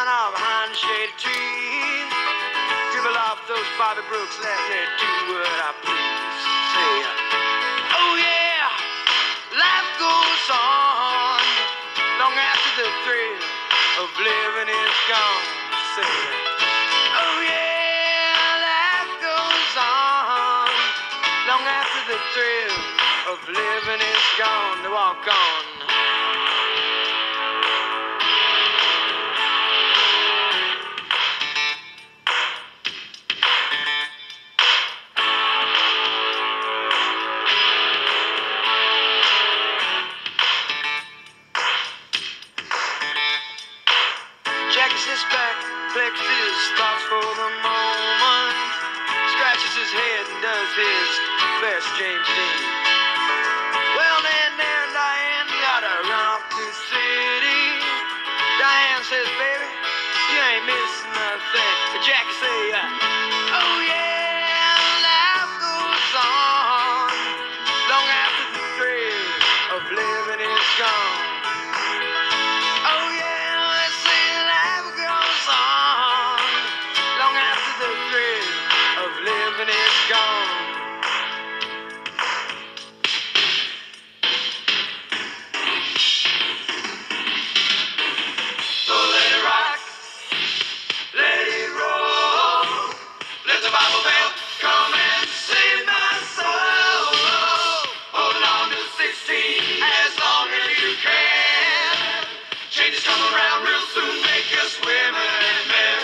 down off behind the shady trees. Dribble off those Bobby Brooks, let me do what I please. Say, oh yeah, life goes on long after the thrill of living is gone. Say, oh yeah, life goes on long after the thrill of living is gone. To walk on. Jacks his back, flexes his thoughts for the moment, scratches his head and does his best James Dean. Well, then there Diane gotta run off to the city. Diane says, baby, you ain't missing nothing. Jack say, oh yeah, life goes on long after the thrill of living is gone. Oh yeah, they say life goes on long after the thrill of living is gone. So let it rock, let it roll, let the Bible belt come and save my soul. Hold on to 16 as long as you can. Changes come around real soon, make us women and men.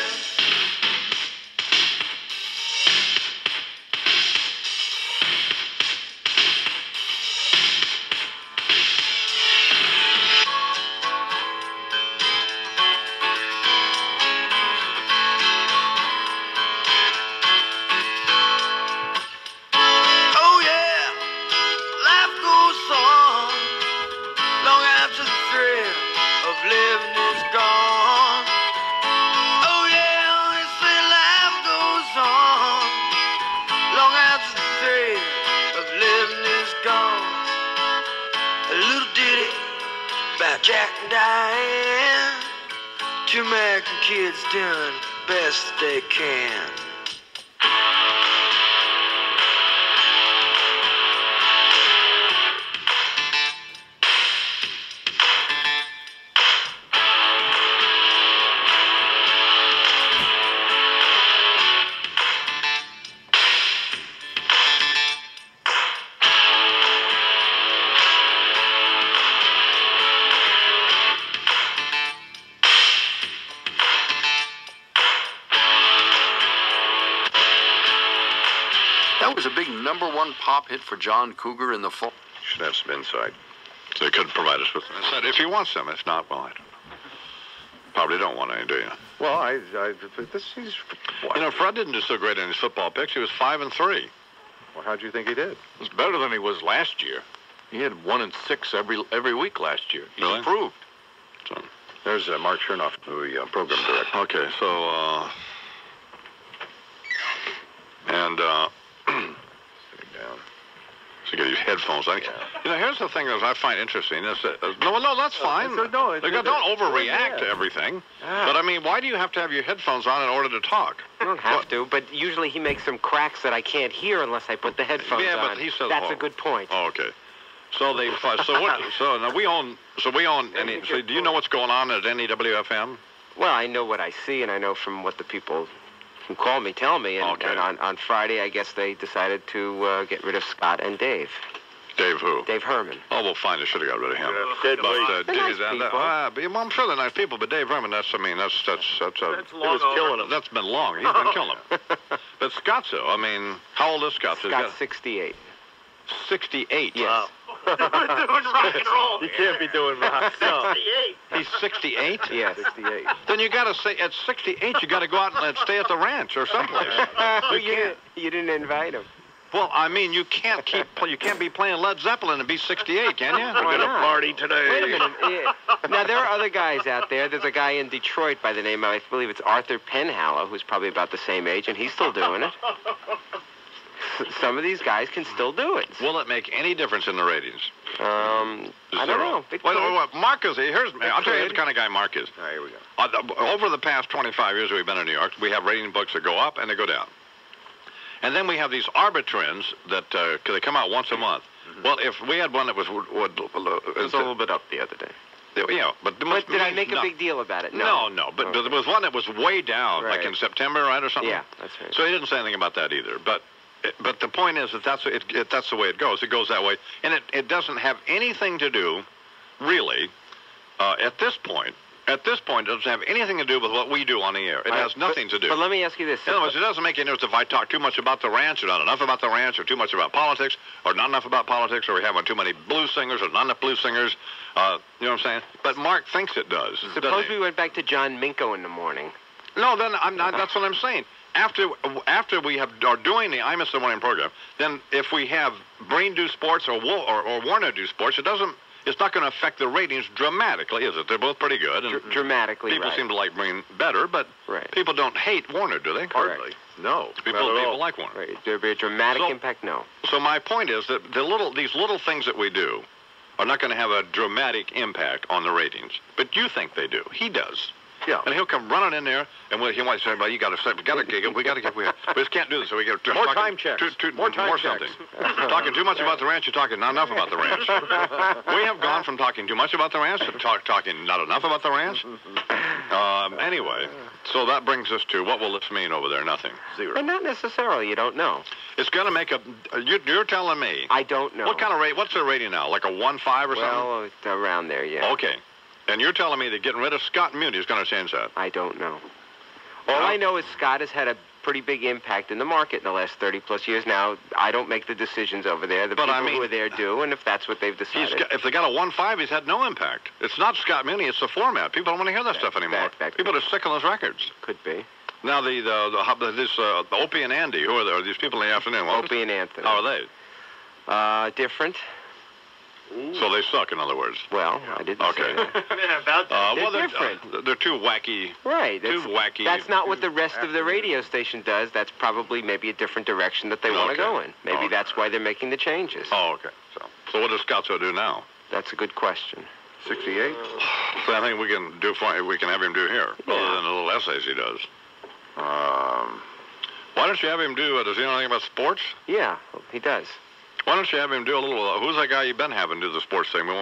Oh yeah, life goes on long after the thrill of living is gone. Oh yeah, they say life goes on long after the thrill of living is gone. A little ditty about Jack and Diane, two American kids doing the best they can. That was a big #1 pop hit for John Cougar in the fall. Should have some insight. So they could provide us with some insight if he wants them. If not, well, I don't know. Probably don't want any, do you? Well, he's what? You know, Fred didn't do so great in his football picks. He was 5-3. Well, how'd you think he did? It's better than he was last year. He had 1 and 6 every week last year. He's Really? improved. So, There's Mark Chernoff, the program director. okay, so, Sitting down. so you get these headphones. You know, here's the thing that I find interesting is that, no, that's fine. don't overreact to everything. But I mean, why do you have to have your headphones on in order to talk? I don't have to, but usually he makes some cracks that I can't hear unless I put the headphones on. But he says that's a good point. Oh, okay. So they so now we own any. So do you know what's going on at NEWFM? Well, I know what I see, and I know from what the people who call me tell me. And, Okay. and on Friday, I guess they decided to get rid of Scott and Dave. Dave who? Dave Herman. Oh, well, fine. They should have got rid of him. Dead But weight. They're nice people. I'm sure they're nice people. But Dave Herman, that's long killing him. That's been long. He's been killing him. But Scott's though. I mean, how old is Scott? Scott's 68. 68. Yes. Doing rock and roll. You can't be doing rock. No. 68. He's 68? Yes. 68. Then you got to say, at 68, you got to go out and stay at the ranch or someplace. You didn't invite him. Well, I mean, you can't be playing Led Zeppelin and be 68, can you? We're gonna party today. Wait a minute. Yeah. Now, there are other guys out there. There's a guy in Detroit by the name of, I believe it's Arthur Penhallow, who's probably about the same age, and he's still doing it. Some of these guys can still do it. Will it make any difference in the ratings? I don't know. It Wait, could. wait, Mark is, I'll tell you could. the kind of guy Mark is. All right, here we go. Over the past 25 years we've been in New York, we have rating books that go up and they go down. And then we have these arbitrends that they come out once a month. Mm-hmm. Well, if we had one that was... It was a little bit up the other day. Yeah, but But did I make a big deal about it? No, but Okay. there was one that was way down, like Right. in September, right, or something? Yeah, that's right. So he didn't say anything about that either. But the point is that that's the way it goes. It goes that way. And it doesn't have anything to do, really, at this point, it doesn't have anything to do with what we do on the air. It has nothing to do. But let me ask you this. In other words, it doesn't make any difference if I talk too much about the ranch or not enough about the ranch or too much about politics or not enough about politics or we have too many blues singers or not enough blues singers. You know what I'm saying? But Mark thinks it does. Suppose we went back to John Minko in the morning. No, then I'm not. That's what I'm saying. After we are doing the imus in the morning program, then if we have Brain do sports or Warner do sports, it's not going to affect the ratings dramatically, is it? They're both pretty good. And Dramatically, people right. seem to like Brain better, but Right. people don't hate Warner, do they? Hardly. No. People like Warner. Right. There be a dramatic So- impact? No. So my point is that these little things that we do are not going to have a dramatic impact on the ratings. But you think they do. He does. Yeah. And he'll come running in there, and he might say, "Well, we got to gig it. We just can't do this. So we get More time checks. More time checks. something. Talking too much about the ranch. You're talking not enough about the ranch. We have gone from talking too much about the ranch to talking not enough about the ranch. Anyway, so that brings us to what will this mean over there? Nothing. Zero. But not necessarily. You don't know. It's going to make a. You're telling me. I don't know. What kind of rate? What's their rating now? Like a 1.5 or something? Well, around there, yeah. Okay. And you're telling me that getting rid of Scott Muni is going to change that? I don't know. All I know is Scott has had a pretty big impact in the market in the last 30-plus years. Now, I don't make the decisions over there. The people who are there do, and if that's what they've decided. If they got a 1.5, he's had no impact. It's not Scott Muni, it's the format. People don't want to hear that stuff anymore. People are sick of those records. Could be. Now, the Opie and Andy, who are these people in the afternoon? Opie and Anthony. How are they? Different. So they suck, in other words. Well, I didn't say that. Yeah, about that. They're different. They're too wacky. Right. Too wacky. That's not what the rest of the radio station does. That's probably maybe a different direction that they want to go in. Maybe that's why they're making the changes. Oh, okay. So what does Scotto do now? That's a good question. 68? So I think we can have him do here, other than the little essays he does. Why don't you have him do, does he know anything about sports? Yeah, he does. Why don't you have him do a little, who's that guy you've been having do the sports thing? Who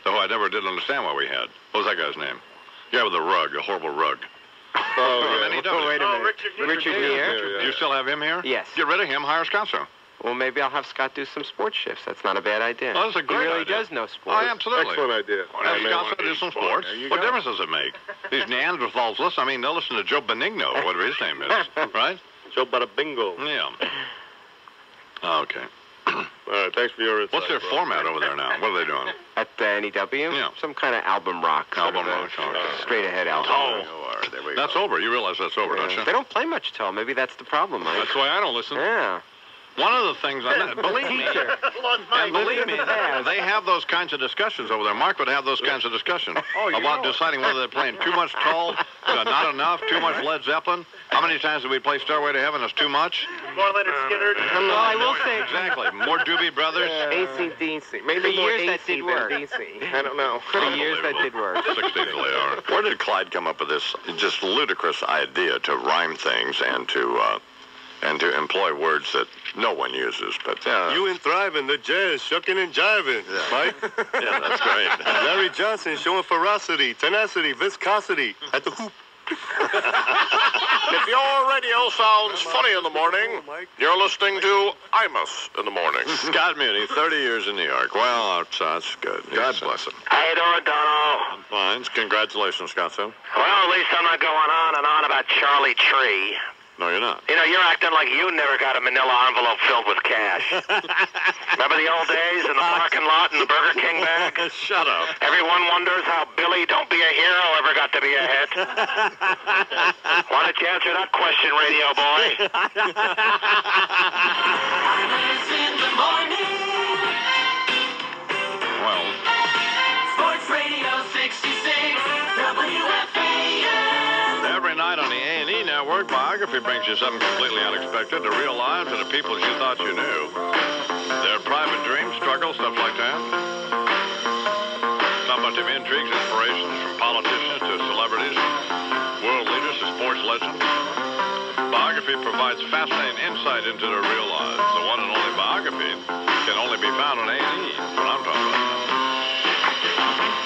I never did understand why we had. What was that guy's name? Yeah, with the rug, a horrible rug. Oh, yeah. Oh, wait a minute. Richard Gere? Do you still have him here? Yes. Get rid of him, hire Scotto. Well, maybe I'll have Scott do some sports shifts. That's not a bad idea. Oh, that's a great He really idea. does know sports. Oh, absolutely. Excellent idea. Well, have Scotto do some sports. What difference does it make? These Neanderthals listen. I mean, they'll listen to Joe Benigno, whatever his name is, right? Joe Bada Bingo. Yeah. Okay. All right, thanks for your insight. What's their format over there now? What are they doing? At the NEW? Yeah. Some kind of album rock. Album rock. Straight ahead album. Oh, there we go. That's over. You realize that's over, don't you? They don't play much till. Maybe that's the problem, Mike. That's why I don't listen. Yeah. One of the things, believe me, and believe me, they have those kinds of discussions over there. Mark would have those kinds of discussions about deciding whether they're playing too much Tull, not enough, too much Led Zeppelin. How many times did we play Stairway to Heaven? That's too much. More Leonard Skinner. Well, I will say Exactly. More Doobie Brothers. AC/DC. Maybe For more years that AC did than work. DC. I don't know. for years that did work. 16 till they are. Where did Clyde come up with this just ludicrous idea to rhyme things and to employ words that no one uses? But You and thriving, the jazz, shucking and jiving, Mike. yeah, that's great. Larry Johnson showing ferocity, tenacity, viscosity at the hoop. If your radio sounds funny in the morning, you're listening to Imus in the morning. Scott Muni, 30 years in New York. Well, that's good. God bless him. How you doing, Dono? I'm fine. Congratulations, Scotto. Well, at least I'm not going on and on about Charlie Tree. No, you're not. You know, you're acting like you never got a manila envelope filled with cash. Remember the old days in the parking lot in the Burger King bag? Shut up. Everyone wonders how Billy Don't Be a Hero ever got to be a hit. Why don't you answer that question, radio boy? in the morning. Well, Sports Radio 66 WFAN. every night on the A&E Network, Network, Biography brings you something completely unexpected, the real lives of the people you thought you knew. Their private dreams, struggles, stuff like that. Not a bunch of intrigues, inspirations from politicians to celebrities, world leaders to sports legends. Biography provides fascinating insight into their real lives. The one and only Biography can only be found on A&E. That's what I'm talking about.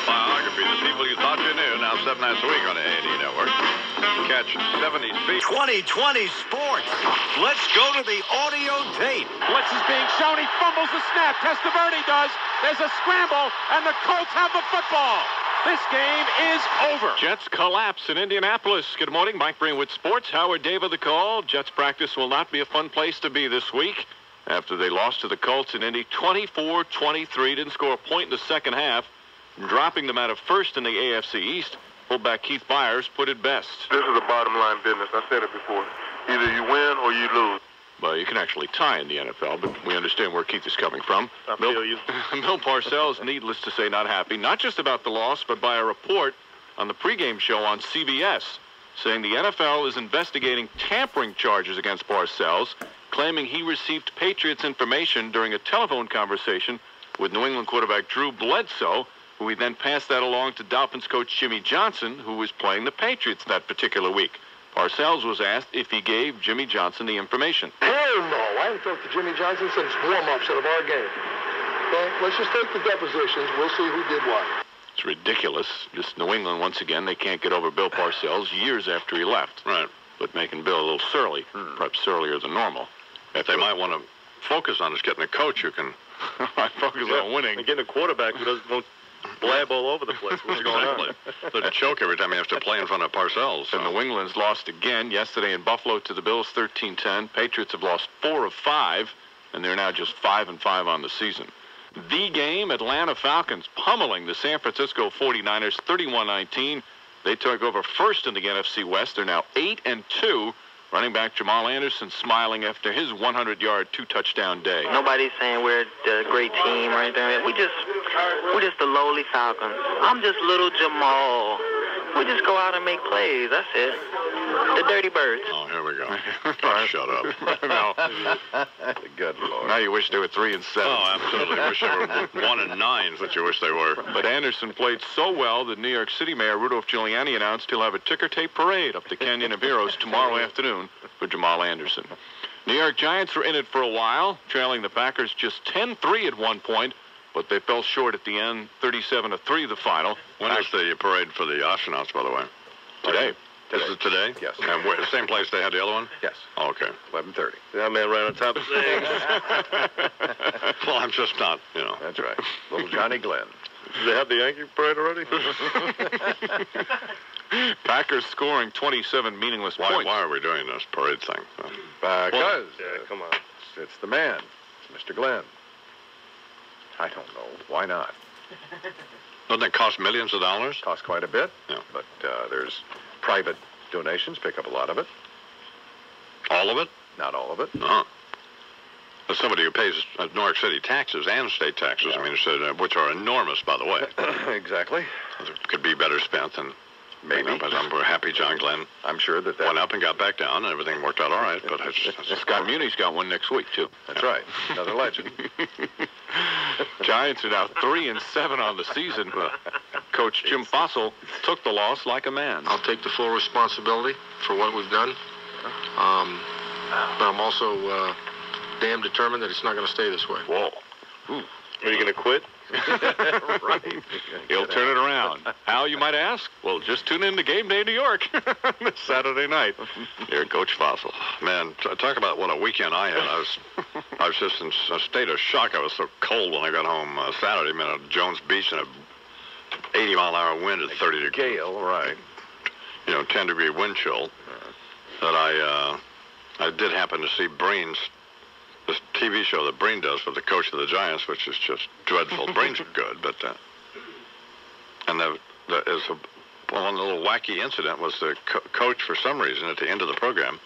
Biography, the people you thought you knew, now 7 nights a week on the A&E Network. Catch 70 feet. 2020 sports. Let's go to the audio tape. Blitz is being shown. He fumbles the snap. Testaverde does. There's a scramble, and the Colts have the football. This game is over. Jets collapse in Indianapolis. Good morning, Mike Breen with Sports. Howard David the call. Jets practice will not be a fun place to be this week after they lost to the Colts in Indy 24-23. Didn't score a point in the second half, dropping them out of first in the AFC East. Fullback Keith Byers put it best. This is a bottom line business. I said it before. Either you win or you lose. Well, you can actually tie in the NFL, but we understand where Keith is coming from. I feel you. Bill Parcells, needless to say, not happy, not just about the loss, but by a report on the pregame show on CBS, saying the NFL is investigating tampering charges against Parcells, claiming he received Patriots information during a telephone conversation with New England quarterback Drew Bledsoe, who he then passed that along to Dolphins coach Jimmy Johnson, who was playing the Patriots that particular week. Parcells was asked if he gave Jimmy Johnson the information. Hell no. I haven't talked to Jimmy Johnson since warm-ups of our game. Okay? Let's just take the depositions. We'll see who did what. It's ridiculous. Just New England, once again, they can't get over Bill Parcells years after he left. Right. But making Bill a little surly, perhaps surlier than normal. If they might want to focus on is getting a coach who can focus on winning. And getting a quarterback who doesn't blab all over the place. What's going on? Doesn't choke every time he has to play in front of Parcells. So. And New England's lost again yesterday in Buffalo to the Bills 13-10. Patriots have lost 4 of 5, and they're now just 5-5 on the season. The game, Atlanta Falcons pummeling the San Francisco 49ers 31-19. They took over first in the NFC West. They're now 8-2. Running back Jamal Anderson smiling after his 100-yard, 2-touchdown day. Nobody's saying we're a great team or anything. We're just the lowly Falcons. I'm just little Jamal. We just go out and make plays. That's it. The Dirty Birds. Oh, here we go. Oh, shut up. No. Good Lord. Now you wish they were 3-7. Oh, absolutely. Wish they were 1-9 is what you wish they were. But Anderson played so well that New York City Mayor Rudolph Giuliani announced he'll have a ticker tape parade up the Canyon of Heroes tomorrow afternoon for Jamal Anderson. New York Giants were in it for a while, trailing the Packers just 10-3 at one point, but they fell short at the end, 37-3 the final. When is the parade for the astronauts, by the way? Today. Is it today? Yes. And the same place they had the other one? Yes. Oh, okay. 11:30. That man right on top of things. Well, I'm just not, That's right. Little Johnny Glenn. Do they have the Yankee parade already? Packers scoring 27 meaningless points. Why are we doing this parade thing? Because, come on. It's the man, Mr. Glenn. I don't know. Why not? Doesn't it cost millions of dollars? Costs quite a bit. Yeah. But there's private donations, pick up a lot of it. All of it? Not all of it. No. As somebody who pays New York City taxes and state taxes, Yeah. which are enormous, by the way. Exactly. It could be better spent than maybe. But we're happy John Glenn I'm sure that went up and got back down, and everything worked out all right. But Scott Muni's got one next week, too. That's right. Another legend. Giants are now 3-7 on the season. Coach Jim Fossil took the loss like a man. I'll take the full responsibility for what we've done. But I'm also damn determined that it's not going to stay this way. Whoa. Ooh. Are you going to quit? Right. He'll turn it around. How, you might ask? Well, just tune in to Game Day New York this Saturday night. Here, Coach Fossil. Man, talk about what a weekend I had. I was just in a state of shock. I was so cold when I got home Saturday. Man, at Jones Beach and a 80-mile-an-hour wind at 30 degrees. Gale, right. 10-degree wind chill. That I did happen to see Breen's, this TV show that Breen does for the coach of the Giants, which is just dreadful. Breen's good, but and one little wacky incident was the coach, for some reason, at the end of the program,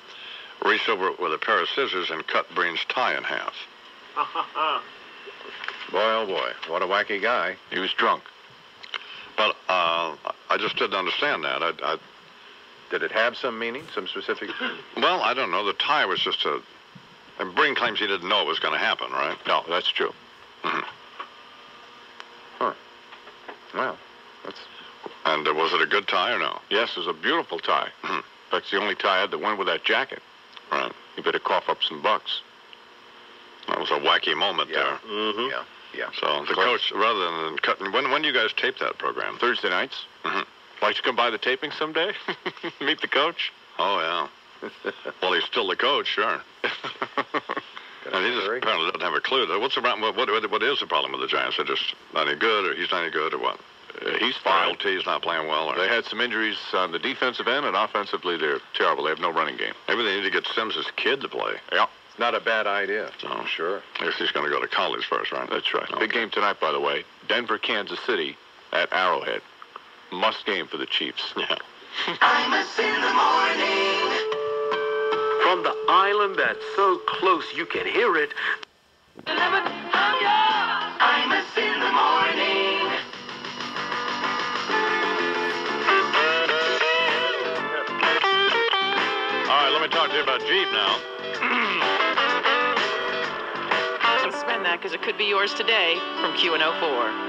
reached over with a pair of scissors and cut Breen's tie in half. Boy, oh boy, what a wacky guy. He was drunk. But I just didn't understand that. Did it have some meaning, some specific? Well, I don't know. The tie was just a... And Breen claims he didn't know it was going to happen, right? No, that's true. Mm-hmm. Huh. Well, that's... And was it a good tie or no? Yes, it was a beautiful tie. Mm-hmm. That's the only tie I had that went with that jacket. Right. You better cough up some bucks. That was a wacky moment there. Mm-hmm. Yeah. So the coach, rather than cutting... When do you guys tape that program? Thursday nights. Mm-hmm. Like to come by the taping someday? Meet the coach? Oh, yeah. Well, he's still the coach, sure. And he just apparently doesn't have a clue. What's the problem? What is the problem with the Giants? They're just not any good, or he's not any good, or what? He's fine. He's not playing well. Or... They had some injuries on the defensive end, and offensively they're terrible. They have no running game. Maybe they need to get Sims' kid to play. Yeah. It's not a bad idea. Oh, sure. I guess he's going to go to college first, right? That's right. Okay. Big game tonight, by the way. Denver, Kansas City at Arrowhead. Must game for the Chiefs. Yeah. Imus in the morning. From the island that's so close you can hear it. Imus in the morning. All right, let me talk to you about Jeep now. Spend that because it could be yours today from Q&04.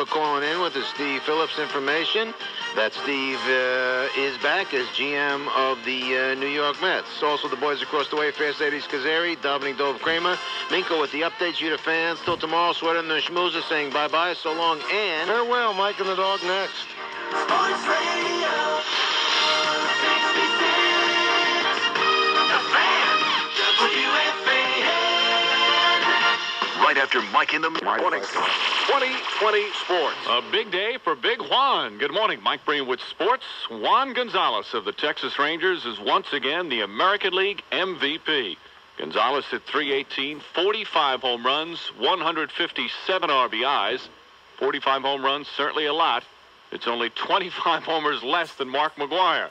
for calling in with the Steve Phillips information. That Steve is back as GM of the New York Mets. Also, the boys across the way, Fair Sadie's Kazari, Dominic Dove Kramer, Minko with the updates. You the fans. Till tomorrow, Sweater and the Schmoozer saying bye-bye, so long, and farewell. Mike and the dog next. Sports Radio 66. The Fan. Right after Mike in the morning. 2020 Sports. A big day for Big Juan. Good morning, Mike Breen with Sports. Juan Gonzalez of the Texas Rangers is once again the American League MVP. Gonzalez hit .318, 45 home runs, 157 RBIs. 45 home runs, certainly a lot. It's only 25 homers less than Mark McGwire.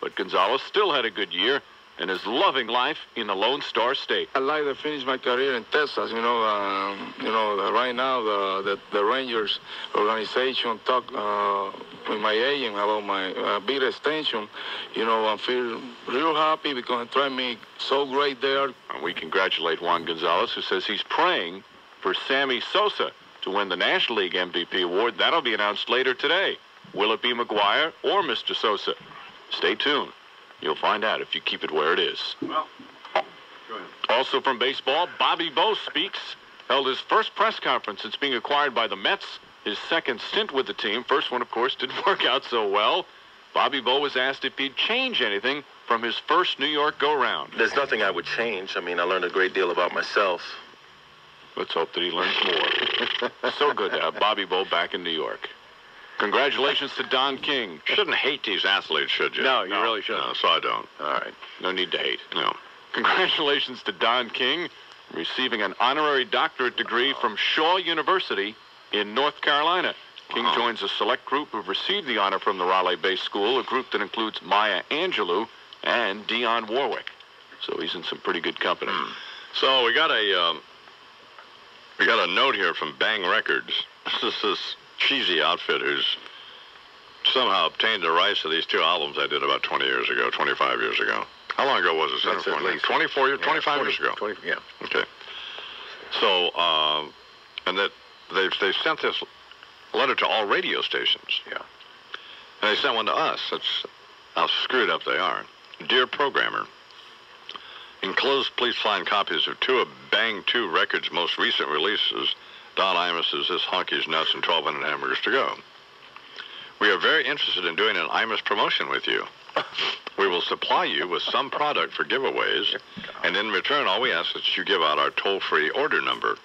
But Gonzalez still had a good year and is loving life in the Lone Star State. I like to finish my career in Texas. Right now the Rangers organization talk with my agent about my big extension. I feel real happy because it tried me so great there. And we congratulate Juan Gonzalez, who says he's praying for Sammy Sosa to win the National League MVP award. That'll be announced later today. Will it be McGwire or Mr. Sosa? Stay tuned. You'll find out if you keep it where it is. Well, also from baseball, Bobby Bo speaks. Held his first press conference since being acquired by the Mets. His second stint with the team. First one, of course, didn't work out so well. Bobby Bo was asked if he'd change anything from his first New York go-round. There's nothing I would change. I mean, I learned a great deal about myself. Let's hope that he learns more. So good to have Bobby Bo back in New York. Congratulations to Don King. Shouldn't hate these athletes, should you? No, you really shouldn't. No, so I don't. All right. No need to hate. No. Congratulations to Don King, receiving an honorary doctorate degree from Shaw University in North Carolina. King joins a select group who've received the honor from the Raleigh-based school, a group that includes Maya Angelou and Dionne Warwick. So he's in some pretty good company. So we got a note here from Bang Records. This is this cheesy outfit who's somehow obtained the rights to these two albums I did about 20 years ago, 25 years ago. How long ago was it? That's at least 24 years, 25 years ago. 20, yeah. Okay. So, and that they sent this letter to all radio stations. Yeah. And they sent one to us. That's how screwed up they are. Dear programmer, enclosed, please find copies of two of Bang 2 Records' most recent releases, Don Imus's This Honky's Nuts and 1200 Hamburgers to Go. We are very interested in doing an Imus promotion with you. We will supply you with some product for giveaways, and in return, all we ask is that you give out our toll-free order number.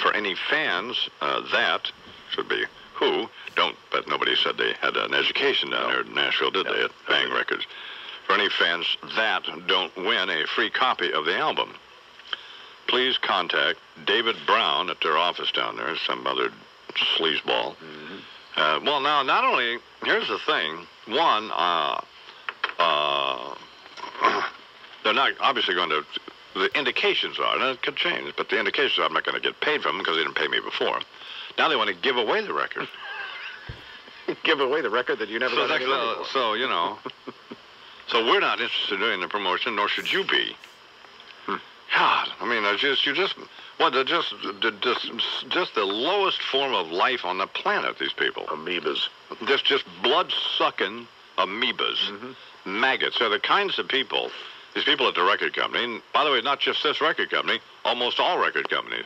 For any fans that, should be who, don't, but nobody said they had an education down there in Nashville, did they, at Bang Records? For any fans that don't win a free copy of the album, please contact David Brown at their office down there, some other sleazeball. Well, now, not only, here's the thing. One, they're not obviously going to, the indications are, and it could change, but the indications are I'm not going to get paid from them because they didn't pay me before. Now they want to give away the record. Give away the record that you never got any money for. So, you know, so we're not interested in doing the promotion, nor should you be. God, I mean, just the lowest form of life on the planet, these people. Amoebas. Just blood-sucking amoebas. Maggots. They're the kinds of people, these people at the record company, and by the way, not just this record company, almost all record companies.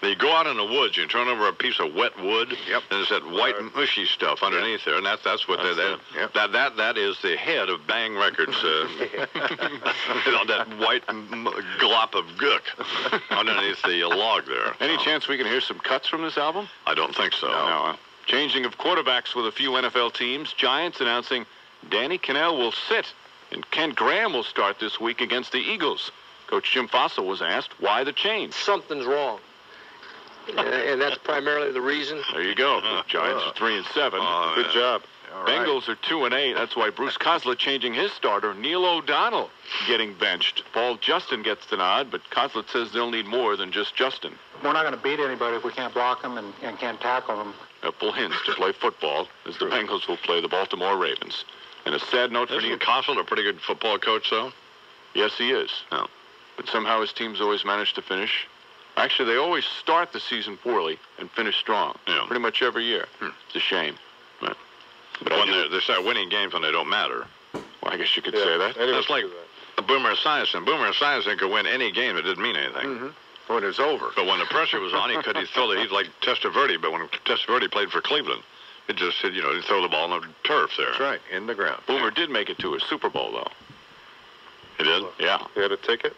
They go out in the woods, you turn over a piece of wet wood, and there's that white mushy stuff underneath there, and that's what that is the head of Bang Records. That white glop of gook underneath the log there. Any chance we can hear some cuts from this album? I don't think so. No. Changing of quarterbacks with a few NFL teams. Giants announcing Danny Cannell will sit, and Kent Graham will start this week against the Eagles. Coach Jim Fossil was asked why the change. Something's wrong. And that's primarily the reason. There you go. The Giants are 3-7. Good job. Bengals are 2-8. That's why Bruce Kozlett changing his starter, Neil O'Donnell, getting benched. Paul Justin gets the nod, but Kozlett says they'll need more than just Justin. We're not going to beat anybody if we can't block them and can't tackle them. Epple Hintz to play football as the Bengals will play the Baltimore Ravens. And a sad note for Neil. Isn't Kozlett a pretty good football coach, though? Yes, he is. Oh. But somehow his teams always manage to finish Actually, they always start the season poorly and finish strong. Yeah. Pretty much every year. It's a shame. But when they start winning games when they don't matter. Well, I guess you could say that. That's like Boomer Esiason. Boomer Esiason could win any game that didn't mean anything. When it was over. But when the pressure was on, he'd throw he's like Testaverde, but when Testaverde played for Cleveland, it just said, he'd throw the ball on the turf there. That's right, in the ground. Boomer did make it to a Super Bowl, though. He did? Yeah. He had a ticket?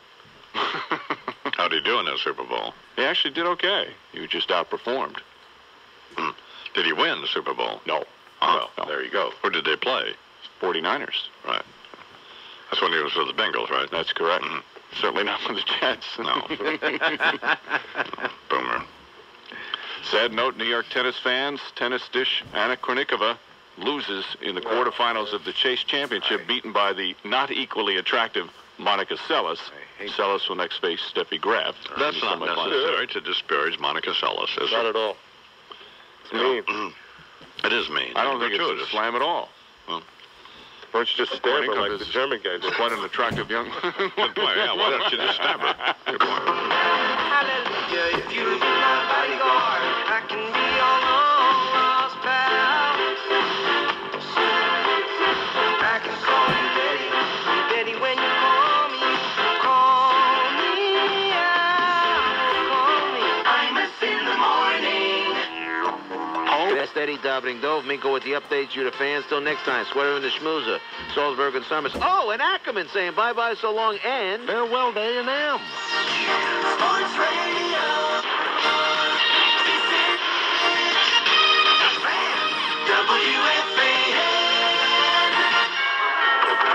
How'd he do in that Super Bowl? He actually did okay. He was just outperformed. Did he win the Super Bowl? No. Oh, no. There you go. Who did they play? 49ers. Right. That's when he was with the Bengals, right? That's correct. Certainly not with the Jets. No. Boomer. Sad note, New York tennis fans, tennis dish Anna Kournikova loses in the quarterfinals of the Chase Championship, beaten by the not equally attractive Monica Seles. Seles will next face Steffi Graf. That's not necessary to disparage Monica Seles, is it? Not at all. It's mean. It is mean. I don't think it's a slam at all. Why don't you just stab her like the German guy did? Quite an attractive young... Good point. Yeah, why don't you just stab her? Good point. Hallelujah, if you'll be my bodyguard, I can be your long-lost pal. I can call you Betty, and Betty, when you call me out. Call me Imus in the morning. Best Eddie Davening Dove. Minko with the updates. You the fans. Till next time. Sweater in the schmoozer. Salzburg and Summers. Oh, and Ackerman saying bye-bye so long and... Farewell to A&M. Sports Radio.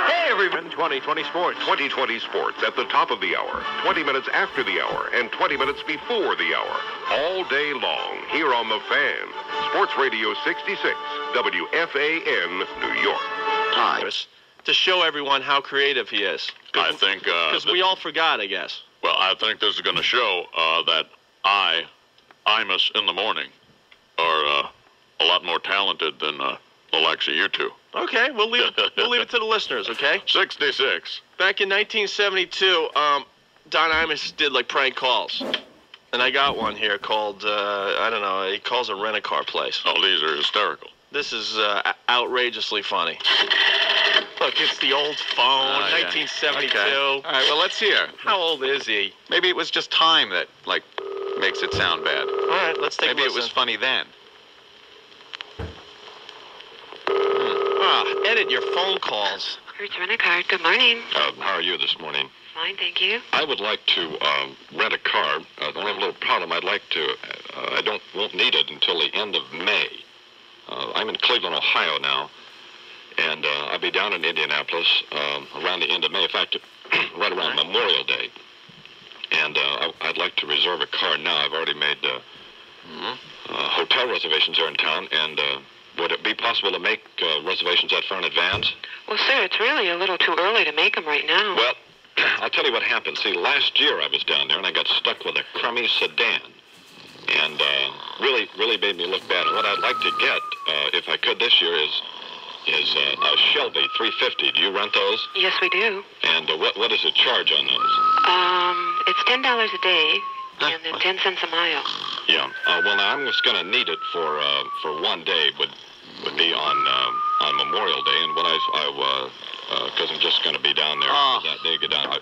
Hey, everyone. 2020 Sports. 2020 Sports at the top of the hour, 20 minutes after the hour, and 20 minutes before the hour. All day long here on The Fan. Sports Radio 66, WFAN, New York. To show everyone how creative he is. I think... Because we all forgot, I guess. Well, I think this is going to show that Imus in the morning, are a lot more talented than the likes of you two. Okay, we'll leave it to the listeners, okay? 66. Back in 1972, Don Imus did like prank calls. And I got one here called, I don't know, he calls a rent-a-car place. Oh, these are hysterical. This is outrageously funny. Look, it's the old phone, 1972. Okay. All right, well, let's hear. How old is he? Maybe it was just time that, like, makes it sound bad. All right, let's take a listen. Maybe it was funny then. Edit your phone calls. Here's Rent-A-Car. Good morning. How are you this morning? Fine, thank you. I would like to rent a car. I have a little problem. I'd like to. I won't need it until the end of May. I'm in Cleveland, Ohio now, and I'll be down in Indianapolis around the end of May. In fact, right around Memorial Day. And I'd like to reserve a car now. I've already made hotel reservations here in town, and would it be possible to make reservations that far in advance? Well, sir, it's really a little too early to make them right now. Well, I'll tell you what happened. See, last year I was down there, and I got stuck with a crummy sedan. And really made me look bad. And what I'd like to get, if I could this year, is a Shelby 350. Do you rent those? Yes, we do. And what is the charge on those? It's $10 a day, and then 10 cents a mile. Yeah. Well, now I'm just going to need it for one day. Would be on Memorial Day, and because I'm just going to be down there that day. Get down.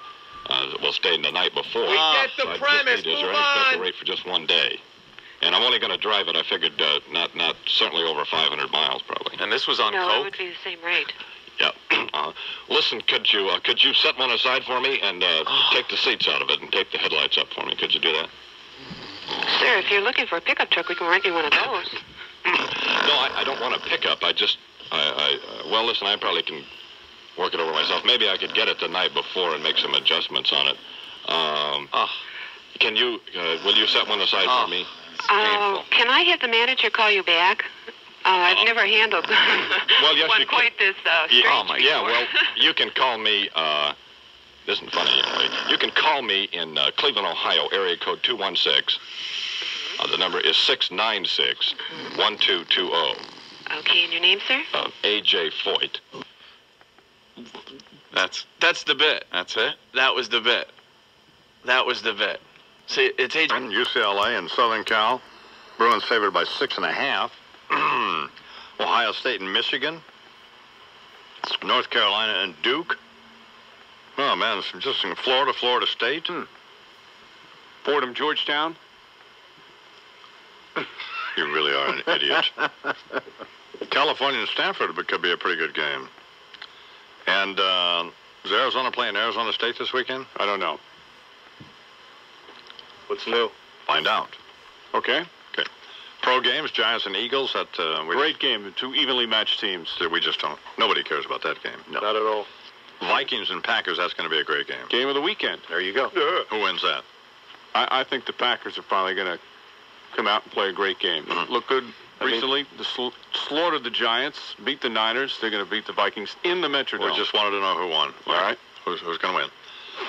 We'll stay the night before. We get the premise. Is there any special rate for just one day? And I'm only going to drive it. I figured not certainly over 500 miles probably. And this was on No, coke? it would be the same rate. Yeah. Listen, could you set one aside for me and take the seats out of it and take the headlights up for me? Could you do that? Sir, if you're looking for a pickup truck, we can rent you one of those. No, I don't want a pickup. Well, listen, I probably can work it over myself. Maybe I could get it the night before and make some adjustments on it. Will you set one aside for me? Can I have the manager call you back? I've never handled one quite this strange before. Well, you can call me, this isn't funny, you can call me in Cleveland, Ohio, area code 216. The number is 696-1220. Okay, and your name, sir? A.J. Foyt. That's the bit. That's it? That was the bit. That was the bit. See, it's UCLA and Southern Cal. Bruins favored by 6.5. Ohio State and Michigan. North Carolina and Duke. Oh, man, it's just in Florida State. Fordham, Georgetown. You really are an idiot. California and Stanford could be a pretty good game. And is Arizona playing Arizona State this weekend? I don't know. What's new? Find out. Okay. Okay. Pro games, Giants and Eagles. Great game. Two evenly matched teams. We just don't. Nobody cares about that game. No. Not at all. Vikings and Packers, that's going to be a great game. Game of the weekend. There you go. Yeah. Who wins that? I think the Packers are finally going to come out and play a great game. Look good recently. Slaughtered the Giants, beat the Niners. They're going to beat the Vikings in the Metrodome. We just wanted to know who won. All right. Who's going to win?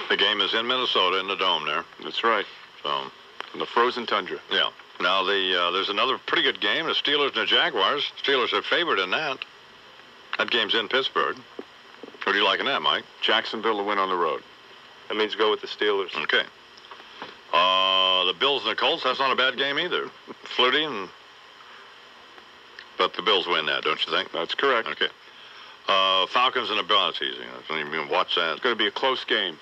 The game is in Minnesota in the Dome there. That's right. So, in the frozen tundra. Yeah. Now, there's another pretty good game, the Steelers and the Jaguars. Steelers are favored in that. That game's in Pittsburgh. What do you like in that, Mike? Jacksonville to win on the road. That means go with the Steelers. Okay. The Bills and the Colts, that's not a bad game either. Flutie but the Bills win that, don't you think? That's correct. Okay. Falcons and the Bears, easy. I don't even watch that. It's going to be a close game.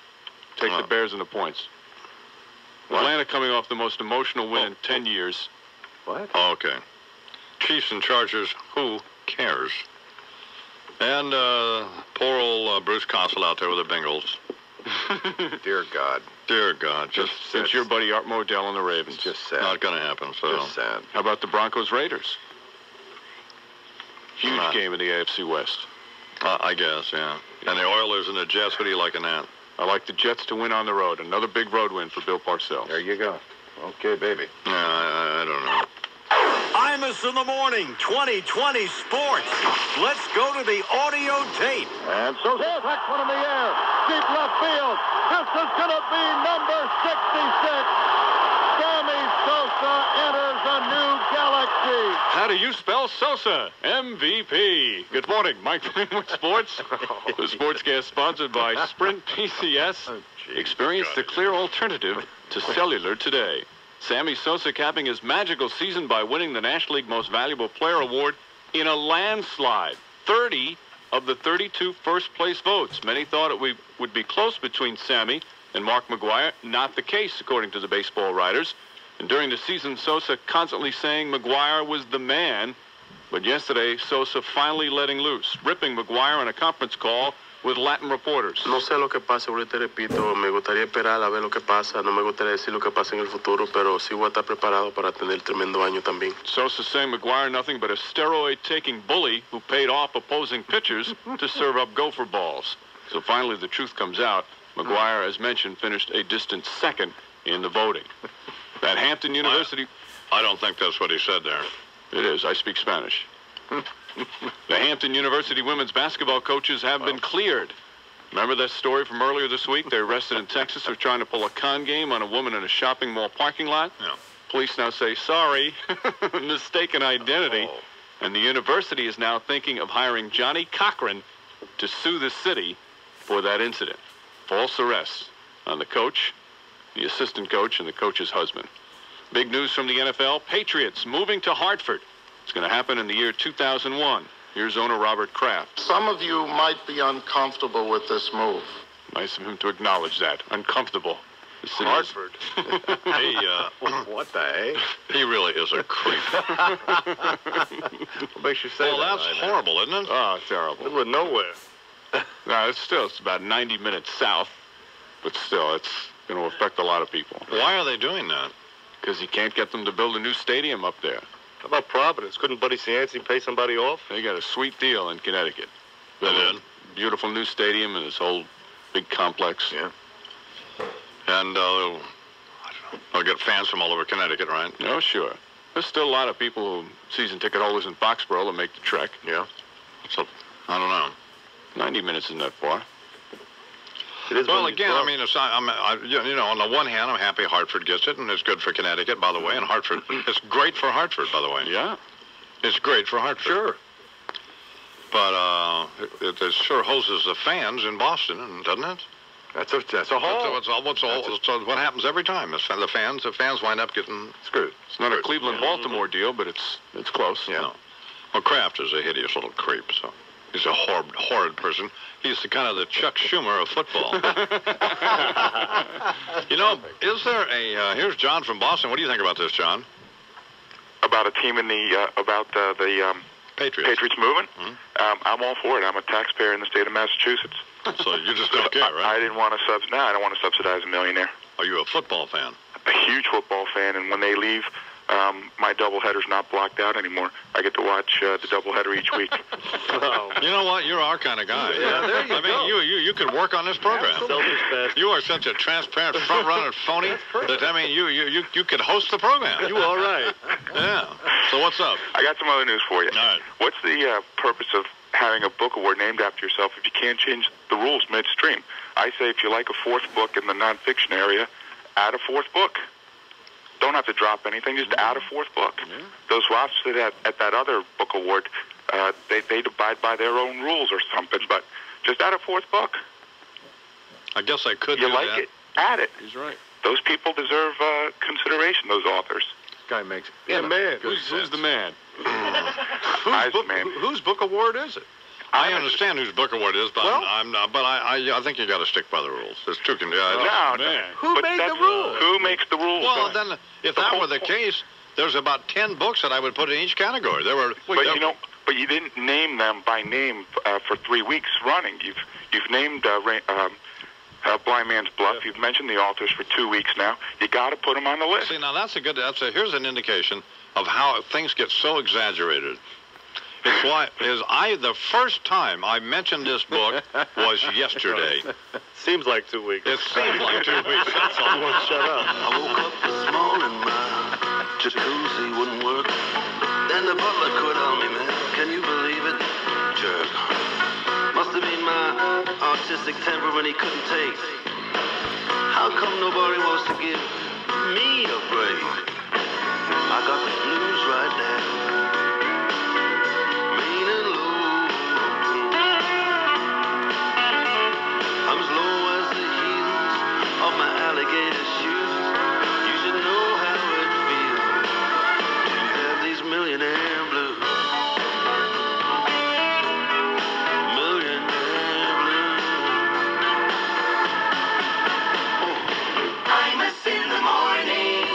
Take the Bears and the points. Atlanta coming off the most emotional win in 10 years. What? Oh, okay. Chiefs and Chargers, who cares? And poor old Bruce Consul out there with the Bengals. Dear God. Dear God. Just since your buddy Art Modell and the Ravens. Just sad. Not going to happen. So. Just sad. How about the Broncos Raiders? Huge game in the AFC West. I guess, yeah. And the Oilers and the Jets, what do you like in that? I like the Jets to win on the road. Another big road win for Bill Parcells. There you go. Okay, baby. Yeah, I don't know. Imus in the morning, 2020 sports. Let's go to the audio tape. And so there's that one in the air. Deep left field. This is going to be number 66. Sammy Sosa enters a new galaxy. How do you spell Sosa? MVP. Good morning, Mike Greenwood Sports. The sportscast sponsored by Sprint PCS. Experience the clear alternative to cellular today. Sammy Sosa capping his magical season by winning the National League Most Valuable Player Award in a landslide. 30 of the 32 first-place votes. Many thought it would be close between Sammy and Mark McGwire. Not the case, according to the baseball writers. And during the season, Sosa constantly saying McGwire was the man. But yesterday, Sosa finally letting loose, ripping McGwire on a conference call with Latin reporters. No sé lo que pasa, ahorita repito, me gustaría esperar a ver lo que pasa, no me gustaría decir lo que pasa en el futuro, pero sí voy a estar preparado para tener tremendo año también. Sosa saying McGwire nothing but a steroid-taking bully who paid off opposing pitchers to serve up gopher balls. So finally the truth comes out. McGwire, as mentioned, finished a distant second in the voting. That Hampton University... I don't think that's what he said there. It is. I speak Spanish. The Hampton University women's basketball coaches have been cleared. Remember that story from earlier this week? They arrested in Texas for trying to pull a con game on a woman in a shopping mall parking lot. Yeah. Police now say, sorry, mistaken identity. Oh. And the university is now thinking of hiring Johnny Cochran to sue the city for that incident. False arrests on the coach, the assistant coach, and the coach's husband. Big news from the NFL. Patriots moving to Hartford. It's going to happen in the year 2001. Here's owner Robert Kraft. Some of you might be uncomfortable with this move. Nice of him to acknowledge that. Uncomfortable. Hartford. Hey, what the heck? He really is a creep. What makes you say well, that? That's horrible, isn't it? Oh, terrible. Middle of nowhere. No, it's about 90 minutes south, but still, it's going to affect a lot of people. Why are they doing that? Because he can't get them to build a new stadium up there. How about Providence? Couldn't Buddy Cianci pay somebody off? They got a sweet deal in Connecticut. They did? Beautiful new stadium and this whole big complex. Yeah. And they'll get fans from all over Connecticut, right? Oh, sure. There's still a lot of people who season ticket holders in Foxborough that make the trek. Yeah. So, I don't know. 90 minutes isn't that far. It is. Well, again, I mean, it's not, on the one hand, I'm happy Hartford gets it, and it's good for Connecticut, by the way, and Hartford, it's great for Hartford, by the way. Yeah. It's great for Hartford. Sure. But it sure hoses the fans in Boston, doesn't it? That's a whole. That's what happens every time. The fans wind up getting screwed. It's not a Cleveland-Baltimore deal, but it's close. Yeah. No. Well, Kraft is a hideous little creep, so he's a horrid person. He's the Chuck Schumer of football. Is there a? Here's John from Boston. What do you think about this, John? About a team in the the Patriots movement? Mm-hmm. I'm all for it. I'm a taxpayer in the state of Massachusetts. So you just don't care, right? I didn't want to I don't want to subsidize a millionaire. Are you a football fan? A huge football fan, and when they leave, my doubleheader's not blocked out anymore. I get to watch the doubleheader each week. You know what? You're our kind of guy. Yeah, there you go. You could work on this program. You are such a transparent front-runner phony that you could host the program. You all right? Yeah. So what's up? I got some other news for you. All right. What's the purpose of having a book award named after yourself if you can't change the rules midstream? I say if you like a fourth book in the nonfiction area, add a fourth book. Don't have to drop anything, just add a fourth book. Yeah. Those Roths at that other book award, they abide by their own rules or something, but just add a fourth book. I guess I could You do like that. it? Add it. He's right. Those people deserve consideration, those authors. This guy makes man. Who's the man? Whose book award is it? I understand whose book award it is, but I'm not. But I think you got to stick by the rules. There's two. Who made the rules? Who makes the rules? Well, then, if that were the case, there's about 10 books that I would put in each category. But you didn't name them by name for 3 weeks running. You've named Blind Man's Bluff. You've mentioned the authors for 2 weeks now. You got to put them on the list. See, now here's an indication of how things get so exaggerated. The first time I mentioned this book was yesterday. Seems like 2 weeks. It seems like 2 weeks. That's all. Shut up. I woke up this morning, my jacuzzi wouldn't work. Then the butler quit on me, man. Can you believe it? Jerk. Must have been my artistic temper when he couldn't take. How come nobody wants to give me a break? I got the blues right now. I'm as low as the heels of my alligator shoes. You should know how it feels to have these millionaire blues. Millionaire blues. Imus in the morning.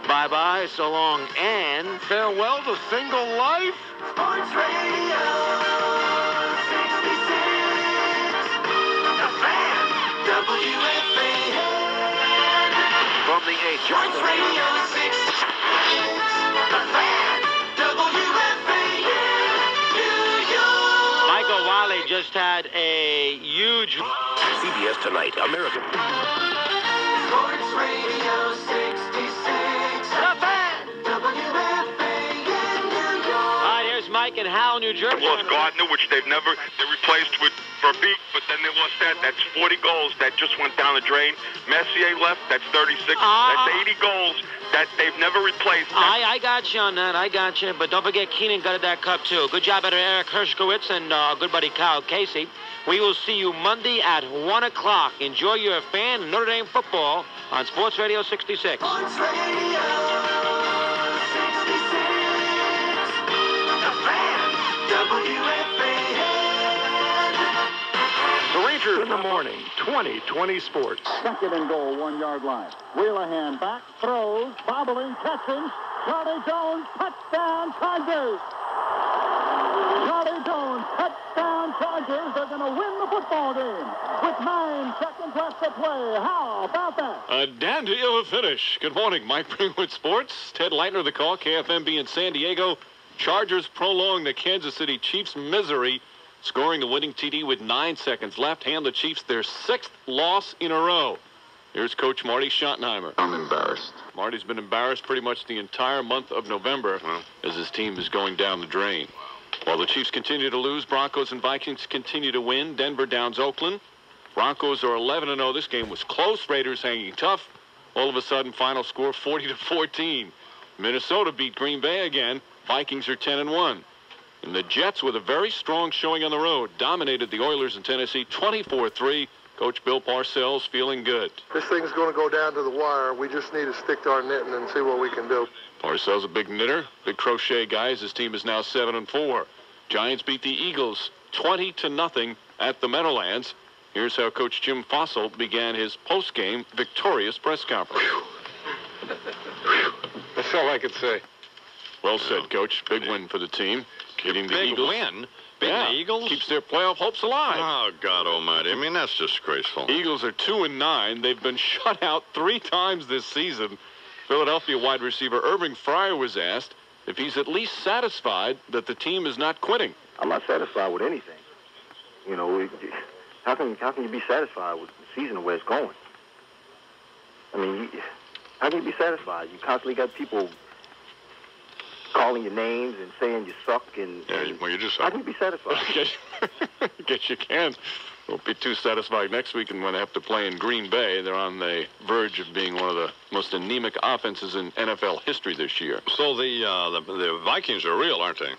Bye-bye, so long, and farewell to single life. Sports Radio 66. The Fan. WFAN. From the H. Sports Radio 66. The Fan. WFAN. New York. Michael Wiley just had a huge... CBS Tonight, American. Sports Radio 66. The Fan. WFAN. Mike in Howell, New Jersey. They lost Gardner, which they replaced with Verbeek, but then they lost that. That's 40 goals that just went down the drain. Messier left. That's 36. That's 80 goals that they've never replaced. I got you on that. I got you. But don't forget, Keenan gutted that cup, too. Good job out of Eric Hershkowitz and good buddy Kyle Casey. We will see you Monday at 1 o'clock. Enjoy your fan of Notre Dame football on Sports Radio 66. Sports Radio 66. The Rangers in the morning, 2020 Sports. Second and goal, 1 yard line. Wheelahan back, throws, bobbling, catching. Charlie Jones, touchdown, Chargers. Charlie Jones, touchdown, Chargers. They're going to win the football game with 9 seconds left to play. How about that? A dandy of a finish. Good morning, Mike Greenwood Sports. Ted Leitner, the call, KFMB in San Diego. Chargers prolong the Kansas City Chiefs' misery, scoring the winning TD with 9 seconds left. Hand the Chiefs their 6th loss in a row. Here's Coach Marty Schottenheimer. I'm embarrassed. Marty's been embarrassed pretty much the entire month of November as his team is going down the drain. While the Chiefs continue to lose, Broncos and Vikings continue to win. Denver downs Oakland. Broncos are 11-0. This game was close. Raiders hanging tough. All of a sudden, final score 40-14. Minnesota beat Green Bay again. Vikings are 10-1. And the Jets, with a very strong showing on the road, dominated the Oilers in Tennessee 24-3. Coach Bill Parcells feeling good. This thing's going to go down to the wire. We just need to stick to our knitting and see what we can do. Parcells, a big knitter, big crochet guy. His team is now 7-4. Giants beat the Eagles 20-0 at the Meadowlands. Here's how Coach Jim Fossil began his post-game victorious press conference. That's all I could say. Well said, Coach. Big win for the team. Beating the Eagles. Big win? Beating the Eagles? Keeps their playoff hopes alive. Oh, God almighty. I mean, that's disgraceful. Eagles are 2-9. They've been shut out 3 times this season. Philadelphia wide receiver Irving Fryer was asked if he's at least satisfied that the team is not quitting. I'm not satisfied with anything. You know, how can you be satisfied with the season the way it's going? I mean, how can you be satisfied? You constantly got people calling your names and saying you suck, and well, you just how can you be satisfied? Guess you can. Won't be too satisfied next week, and when they have to play in Green Bay, they're on the verge of being one of the most anemic offenses in NFL history this year. So the Vikings are real, aren't they?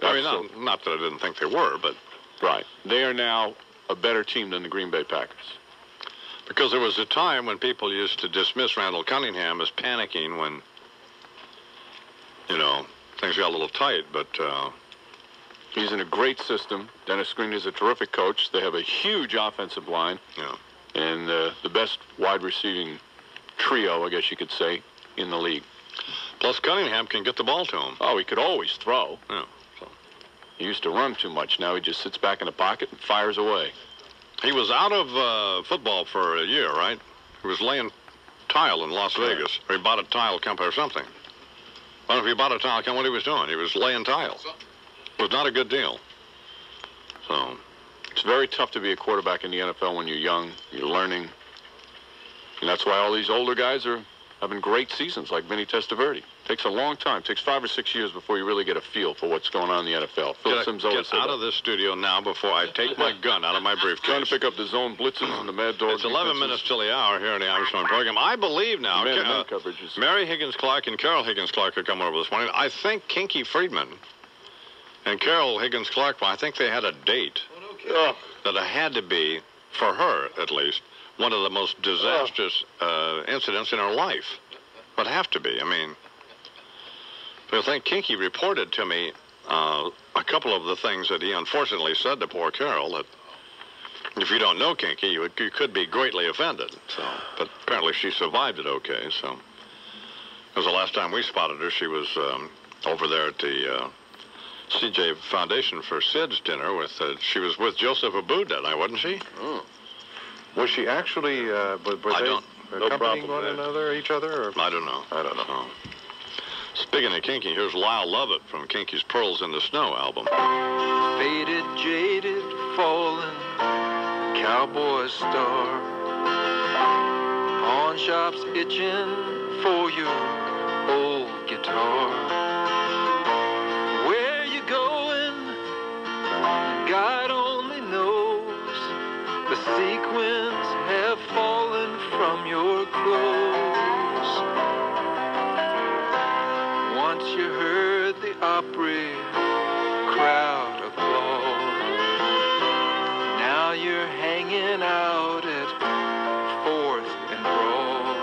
I mean, not that I didn't think they were, but right, they are now a better team than the Green Bay Packers. Because there was a time when people used to dismiss Randall Cunningham as panicking when, you know, things got a little tight, but he's in a great system. Dennis Green is a terrific coach. They have a huge offensive line. Yeah. And the best wide receiving trio, I guess you could say, in the league. Plus, Cunningham can get the ball to him. Oh, he could always throw. Yeah. He used to run too much. Now he just sits back in the pocket and fires away. He was out of football for a year, right? He was laying tile in Las Vegas. Or he bought a tile company or something. I don't know if he bought a tile company, what he was doing. He was laying tile. It was not a good deal. So it's very tough to be a quarterback in the NFL when you're young, you're learning. And that's why all these older guys are having great seasons, like Vinny Testaverde. Takes a long time. Takes 5 or 6 years before you really get a feel for what's going on in the NFL. Phil Simms always said out of this studio now before I take my gun out of my briefcase. Trying to pick up the zone blitzes and the Mad Dog. It's 11 minutes till the hour here in the Imus program. I believe now, Mary Higgins Clark and Carol Higgins Clark are coming over this morning. I think Kinky Friedman and Carol Higgins Clark, I think they had a date that it had to be, for her at least, one of the most disastrous incidents in her life. Would have to be. I mean, I think Kinky reported to me a couple of the things that he unfortunately said to poor Carol, that if you don't know Kinky, you could be greatly offended. So, but apparently she survived it okay. So, it was the last time we spotted her. She was over there at the CJ Foundation for Sid's dinner with. She was with Joseph Abboud that night, wasn't she? Oh. Was she actually? Were they accompanying one another, each other? Or? I don't know. I don't know. Speaking of Kinky, here's Lyle Lovett from Kinky's Pearls in the Snow album. Faded, jaded, fallen, cowboy star. Pawn shops itching for your old guitar. Where you going? God only knows. The sequins have fallen from your clothes. Once you heard the Opry crowd applaud. Now you're hanging out at 4th and Broad.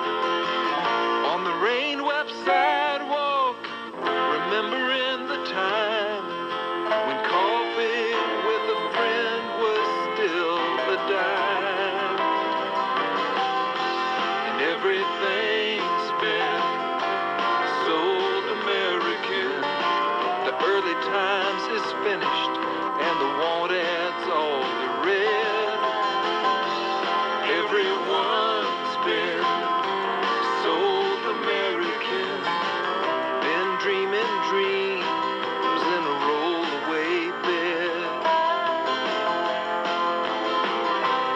On the rain-wet sidewalk, remembering the time when coffee with a friend was still a dime. And everything's been sold American. The early times is finished and the want ads all the red. Everyone's been sold American. Been dreaming dreams in a rollaway bed.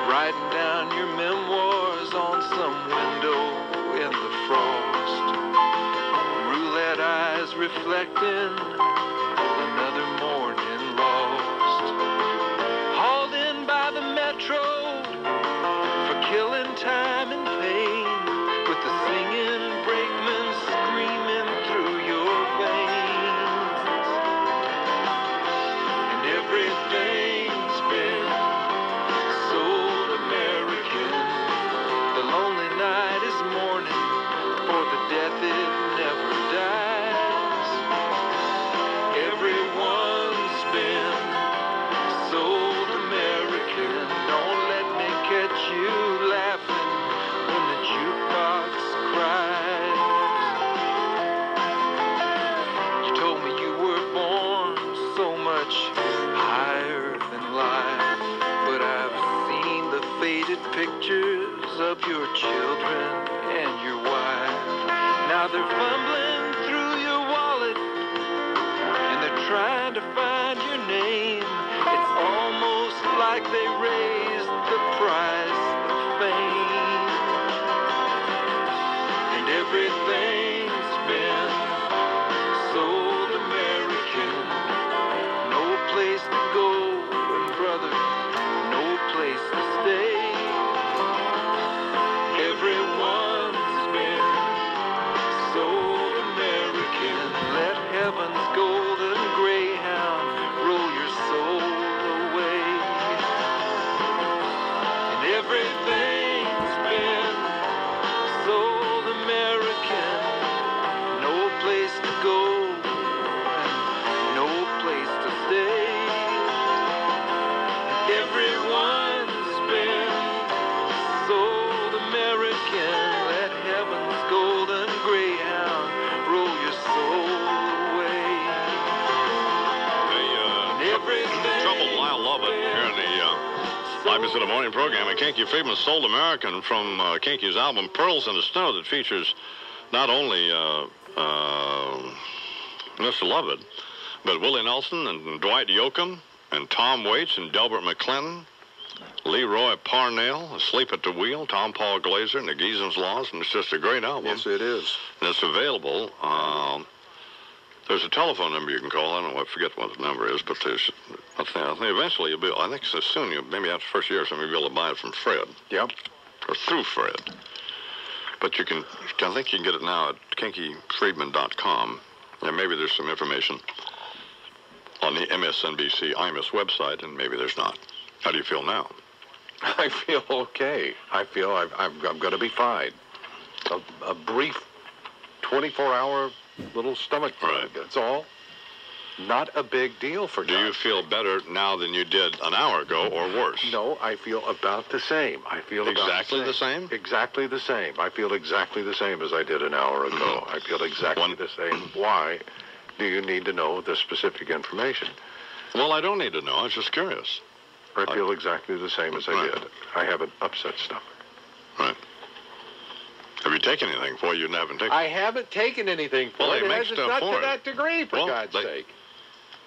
Writing down your memoirs on some window in the frost. Roulette eyes reflecting another morning lost. Hauled in by the metro for killing time and pain, with the singing brakemen screaming through your veins. painted pictures of your children and your wife. Now they're fumbling through your wallet and they're trying to find your name. It's almost like they raised the price of fame. And everything's been sold American. No place to go, and brother, no place to stay. Everyone's been sold American. Let heaven's golden greyhound roll your soul away. And everything's been sold American. No place to go, no place to stay. Everyone's been sold American. Let heaven's golden greyhound roll your soul away. Troubled Lyle Lovett here in the Imus in the Morning program. And Kinky Friedman's Sold American from Kinky's album Pearls in the Snow that features not only Mr. Lovett, but Willie Nelson and Dwight Yoakam and Tom Waits and Delbert McClinton, Leroy Parnell, Asleep at the Wheel, Tom Paul Glazer, and the Geesan's Laws, and it's just a great album. Yes, it is. And it's available. There's a telephone number you can call. I don't know, I forget what the number is, but there's, I think eventually you'll be, I think so soon, maybe after the first year or something, you'll be able to buy it from Fred. Yep. Or through Fred. But you can, I think you can get it now at kinkyfriedman.com. And maybe there's some information on the MSNBC Imus website, and maybe there's not. How do you feel now? I feel okay. I feel I'm going to be fine. A brief 24-hour little stomach bug, that's all. Not a big deal for Do you feel better now than you did an hour ago, or worse? No, I feel about the same. I feel exactly the same? Exactly the same. I feel exactly the same as I did an hour ago. I feel exactly the same. Why do you need to know the specific information? Well, I don't need to know. I was just curious. I feel exactly the same as I did. I have an upset stomach. Right. Have you taken anything for it? You haven't taken? I haven't taken anything for it. It's not to that degree, for God's sake.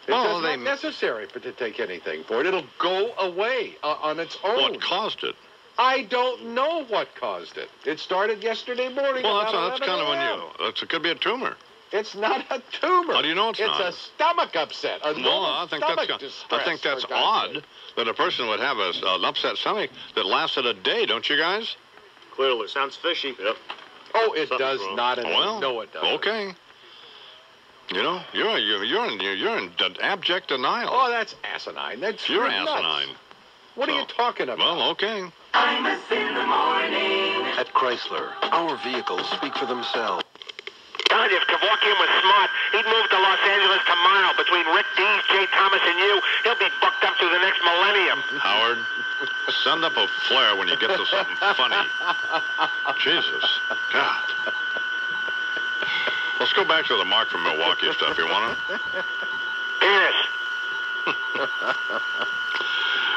It's not necessary to take anything for it. It'll go away on its own. What caused it? I don't know what caused it. It started yesterday morning. Well, that's kind of unusual. It could be a tumor. It's not a tumor. How do you know it's not? It's a stomach upset. I think that's odd that a person would have an upset stomach that lasted a day, don't you guys? Clearly. Sounds fishy. Yep. Oh, it does not. No, it doesn't. Okay. You know, you're in abject denial. Oh, that's asinine. You're asinine. What are you talking about? Well, okay. Imus in the morning. At Chrysler, our vehicles speak for themselves. God, if Kevorkian was smart, he'd move to Los Angeles tomorrow. Between Rick Dees, Jay Thomas, and you, he'll be bucked up through the next millennium. Howard, send up a flare when you get to something funny. Jesus. God. Let's go back to the Mark from Milwaukee stuff. You want to? Yes.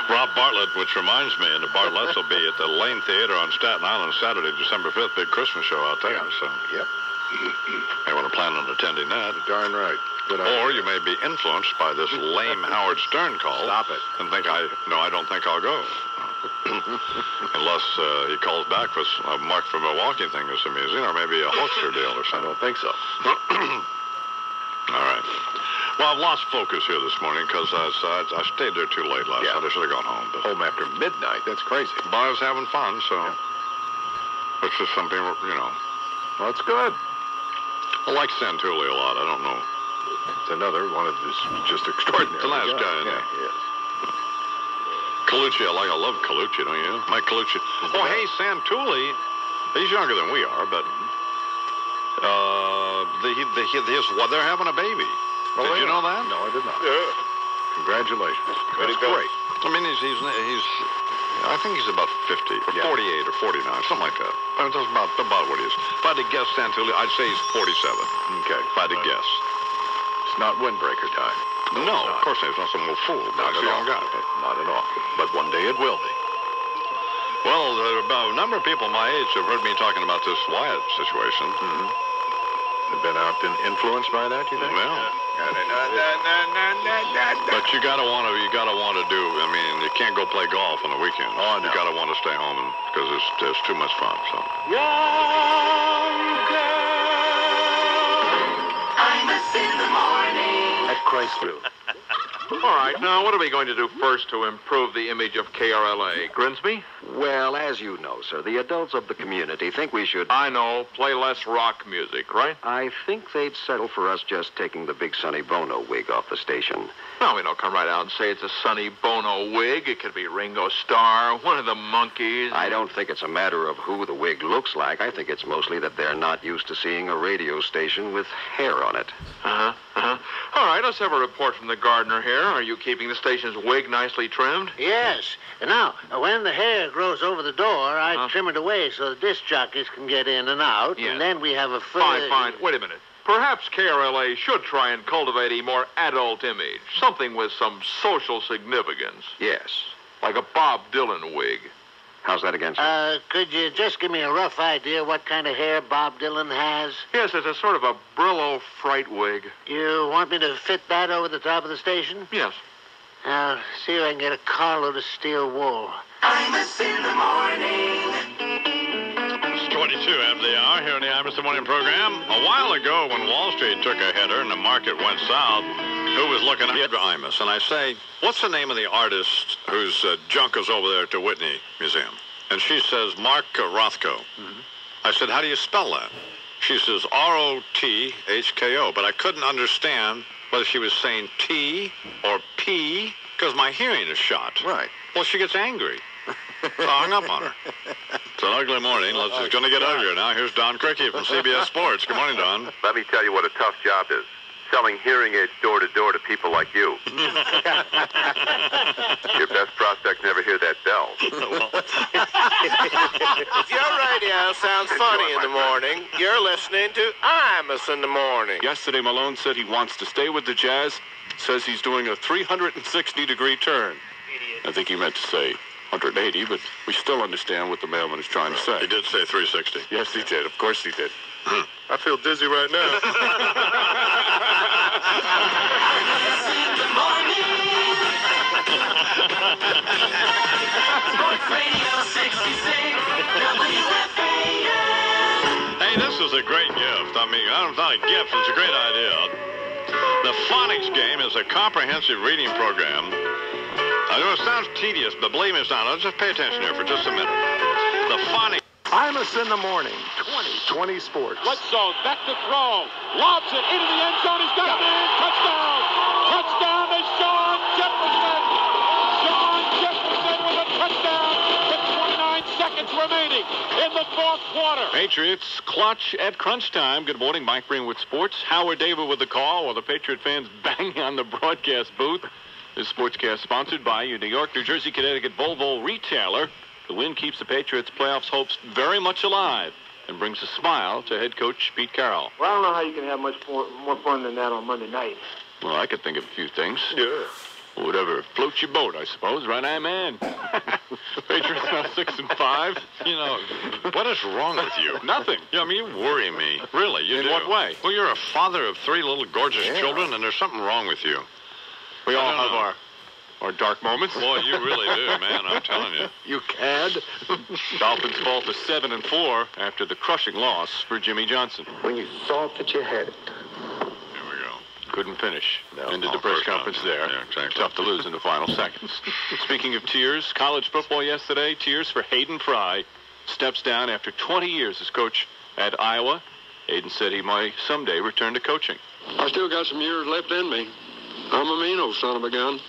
Rob Bartlett, which reminds me, and the Bartletts will be at the Lane Theater on Staten Island Saturday, December 5th, big Christmas show out there. So, yep. I want to plan on attending that. Darn right. Or you may be influenced by this lame Howard Stern call. Stop it. And think I don't think I'll go. Unless he calls back with a Mark from Milwaukee thing is amusing, or maybe a hoaxer deal or something. I don't think so. All right. Well, I've lost focus here this morning because I stayed there too late last night. I should have gone home. But home after midnight? That's crazy. But I was having fun, so it's just something, you know. Well, that's good. I like Santulli a lot. I don't know. It's another one of this just extraordinary. The last guy in there. Yes. Colucci, I love Colucci, don't you? Mike Colucci. Oh, hey, Santulli. He's younger than we are, but they're having a baby. Oh, did you know that? No, I did not. Yeah. Congratulations. That's great. I mean, he's I think he's about 50, or 48 or 49, something like that. I mean, that's about what he is. If I had to guess Santulli, I'd say he's 47. Okay. If I had to guess. It's not windbreaker time. No, of course not. He's not some old fool. Not at all. Guy, but not at all. But one day it will be. Well, a number of people my age have heard me talking about this Wyatt situation. Mm-hmm. Have been influenced by that, you think? Well, but you gotta want to do. I mean, you can't go play golf on the weekend. Oh, no. You gotta want to stay home because it's too much fun. So. Imus in the morning. At Chrysler. All right, now what are we going to do first to improve the image of KRLA? Grinsby? Well, as you know, sir, the adults of the community think we should... I know, play less rock music, right? I think they'd settle for us just taking the big Sonny Bono wig off the station. No, we don't come right out and say it's a Sonny Bono wig. It could be Ringo Starr, one of the Monkees. I don't think it's a matter of who the wig looks like. I think it's mostly that they're not used to seeing a radio station with hair on it. All right, let's have a report from the gardener here. Are you keeping the station's wig nicely trimmed? Yes. And now, when the hair grows over the door, I trim it away so the disc jockeys can get in and out. Yes. And then we have a Fine. Wait a minute. Perhaps KRLA should try and cultivate a more adult image. Something with some social significance. Yes. Like a Bob Dylan wig. How's that again, sir? Could you just give me a rough idea what kind of hair Bob Dylan has? Yes, it's a sort of a Brillo fright wig. You want me to fit that over the top of the station? Yes. I'll see if I can get a carload of steel wool. Imus in the morning. It's 22 after the hour here on the Imus in the Morning program. A while ago, when Wall Street took a header and the market went south, who was looking at Imus? And I say, what's the name of the artist whose junk is over there at the Whitney Museum? And she says, Mark Rothko. Mm-hmm. I said, how do you spell that? She says, R-O-T-H-K-O. But I couldn't understand whether she was saying T or P, because my hearing is shot. Right. Well, she gets angry. So I hung up on her. It's an ugly morning. It's going to get uglier now. Here's Don Crickey from CBS Sports. Good morning, Don. Let me tell you what a tough job is. Selling hearing aids door to door to people like you. Your best prospect never hear that bell. If your radio sounds funny in the morning, you're listening to Imus in the morning. Yesterday, Malone said he wants to stay with the Jazz. Says he's doing a 360-degree turn. I think he meant to say 180, but we still understand what the mailman is trying to say. He did say 360. Yes, he did. Of course he did. I feel dizzy right now. Sports Radio 66, WFAN. Hey, this is a great gift. I mean, I don't think a gift. It's a great idea. The Phonics Game is a comprehensive reading program. I know it sounds tedious, but believe me, it's not. Just pay attention here for just a minute. The Phonics. Imus in the morning, 2020 Sports. Red zone, back to throw. Lobs it into the end zone. He's got it in. Touchdown. Touchdown to Sean Jefferson. Sean Jefferson with a touchdown with 29 seconds remaining in the fourth quarter. Patriots clutch at crunch time. Good morning, Mike Green with sports. Howard David with the call while the Patriot fans banging on the broadcast booth. This sportscast sponsored by your New York, New Jersey, Connecticut Volvo retailer. The win keeps the Patriots' playoffs hopes very much alive and brings a smile to head coach Pete Carroll. Well, I don't know how you can have much more fun than that on Monday night. Well, I could think of a few things. Yeah. Whatever floats your boat, I suppose. Right, I'm in. Patriots now 6-5. You know, what is wrong with you? Nothing. Yeah, I mean, you worry me. Really, you In do. what way? Well, you're a father of 3 little gorgeous children, and there's something wrong with you. We all have our dark moments. Boy, you really do, man. I'm telling you. You cad. Dolphins fall to 7-4 after the crushing loss for Jimmy Johnson. When you thought that you had it. Here we go. Couldn't finish. Ended the press conference there. Yeah, exactly. Tough to lose in the final seconds. Speaking of tears, college football yesterday, tears for Hayden Fry. Steps down after 20 years as coach at Iowa. Hayden said he might someday return to coaching. I still got some years left in me. I'm a mean old son of a gun.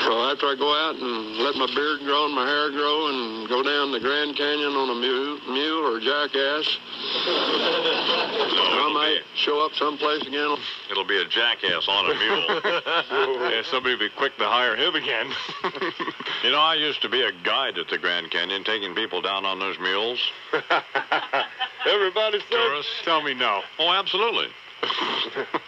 So after I go out and let my beard grow and my hair grow and go down the Grand Canyon on a mule or jackass, I might show up someplace again. It'll be a jackass on a mule. Yeah, somebody would be quick to hire him again. You know, I used to be a guide at the Grand Canyon, taking people down on those mules. Everybody says, tell me no. Oh, absolutely.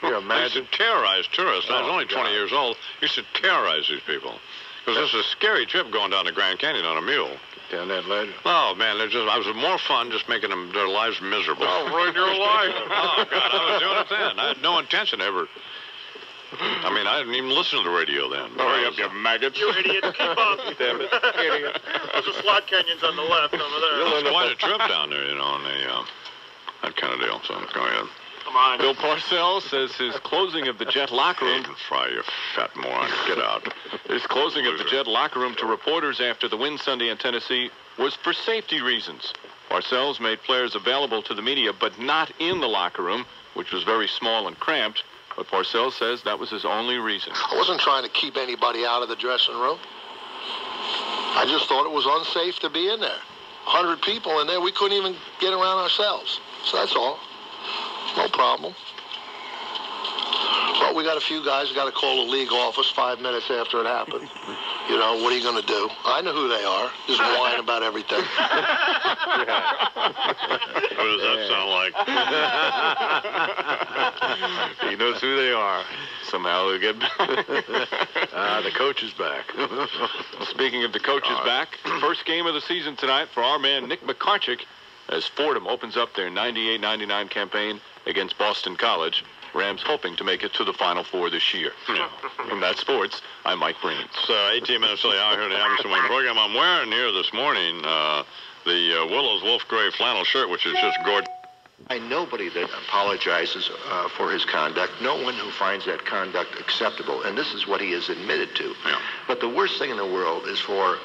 You I imagine? used to terrorize tourists. I was only 20 years old. Used to terrorize these people. Because this is a scary trip going down the Grand Canyon on a mule. Down that ledge? Oh, man, I was more fun just making their lives miserable. Oh, ruin your life. Oh, God, I was doing it then. I had no intention ever. I mean, I didn't even listen to the radio then. Hurry up, you maggots. You idiot. Keep up. Damn it. Idiot. Those are slot canyons on the left over there. It's quite a trip down there, you know, and that kind of deal. So go ahead. Come on. Bill Parcells says his closing of the Jet locker room... Fry, you fat moron. Get out. His closing of the Jet locker room to reporters after the win Sunday in Tennessee was for safety reasons. Parcells made players available to the media, but not in the locker room, which was very small and cramped. But Parcells says that was his only reason. I wasn't trying to keep anybody out of the dressing room. I just thought it was unsafe to be in there. 100 people in there, we couldn't even get around ourselves. So that's all. No problem. But we got a few guys who got to call the league office 5 minutes after it happened. You know, what are you going to do? I know who they are. Just whine about everything. What does that sound like? He knows who they are. Somehow they'll get... The coach is back. Speaking of the coaches back, first game of the season tonight for our man Nick McCarchick as Fordham opens up their 98-99 campaign against Boston College. Rams hoping to make it to the Final Four this year. Yeah. From That Sports, I'm Mike Breen. It's 18 minutes late out here in the Anderson Wing program. I'm wearing here this morning the Willows Wolf Gray flannel shirt, which is just gorgeous. Nobody that apologizes for his conduct, no one who finds that conduct acceptable, and this is what he has admitted to. Yeah. But the worst thing in the world is for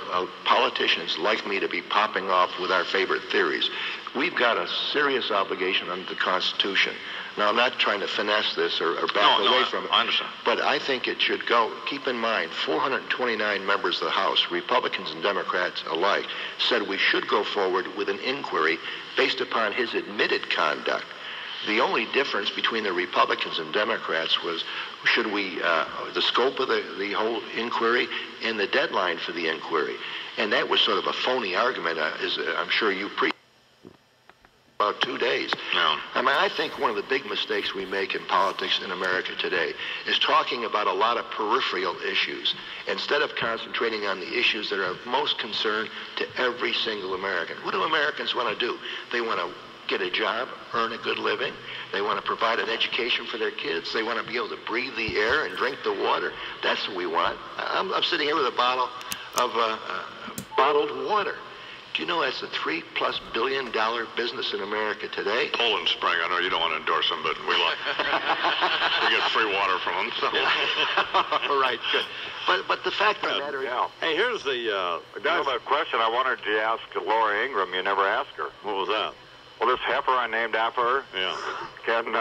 politicians like me to be popping off with our favorite theories. We've got a serious obligation under the Constitution. Now, I'm not trying to finesse this or back away from it. I understand. But I think it should go. Keep in mind, 429 members of the House, Republicans and Democrats alike, said we should go forward with an inquiry based upon his admitted conduct. The only difference between the Republicans and Democrats was should we, the scope of the whole inquiry and the deadline for the inquiry. And that was sort of a phony argument, as I'm sure you about 2 days. No. I mean, I think one of the big mistakes we make in politics in America today is talking about a lot of peripheral issues instead of concentrating on the issues that are of most concern to every single American. What do Americans want to do? They want to get a job, earn a good living. They want to provide an education for their kids. They want to be able to breathe the air and drink the water. That's what we want. I'm sitting here with a bottle of bottled water. Do you know that's a $3+ billion business in America today? Poland Spring, I know you don't want to endorse them, but we get free water from them. So. All right, good. But the fact of the matter is... Hey, here's the guys. A question I wanted to ask Laura Ingram. You never asked her. What was that? Well, this heifer I named after her can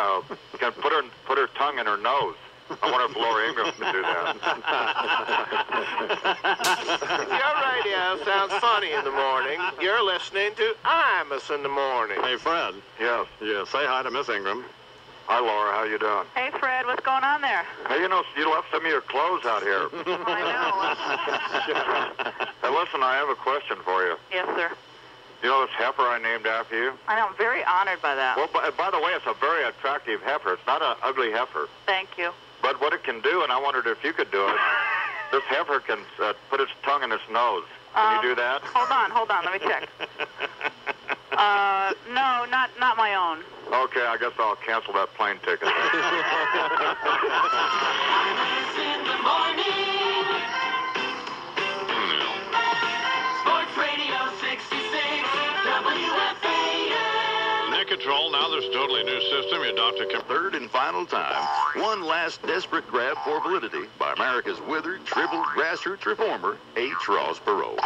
put her tongue in her nose. I wonder if Laura Ingram can do that. Your radio sounds funny in the morning. You're listening to Imus in the morning. Hey, Fred. Yes. Yeah, say hi to Miss Ingram. Hi, Laura. How you doing? Hey, Fred. What's going on there? Hey, you know, you left some of your clothes out here. I know. Hey, listen, I have a question for you. Yes, sir. You know this heifer I named after you? I know. I'm very honored by that. Well, by the way, it's a very attractive heifer. It's not an ugly heifer. Thank you. But what it can do, and I wondered if you could do it, this heifer can put its tongue in its nose. Can you do that? Hold on. Let me check. No, not my own. Okay, I guess I'll cancel that plane ticket. In the morning. Sports Radio 66 WFAN. Control. Now there's a totally new system. Your doctor can... Third and final time. One last desperate grab for validity by America's withered, shriveled grassroots reformer, H. Ross Perot.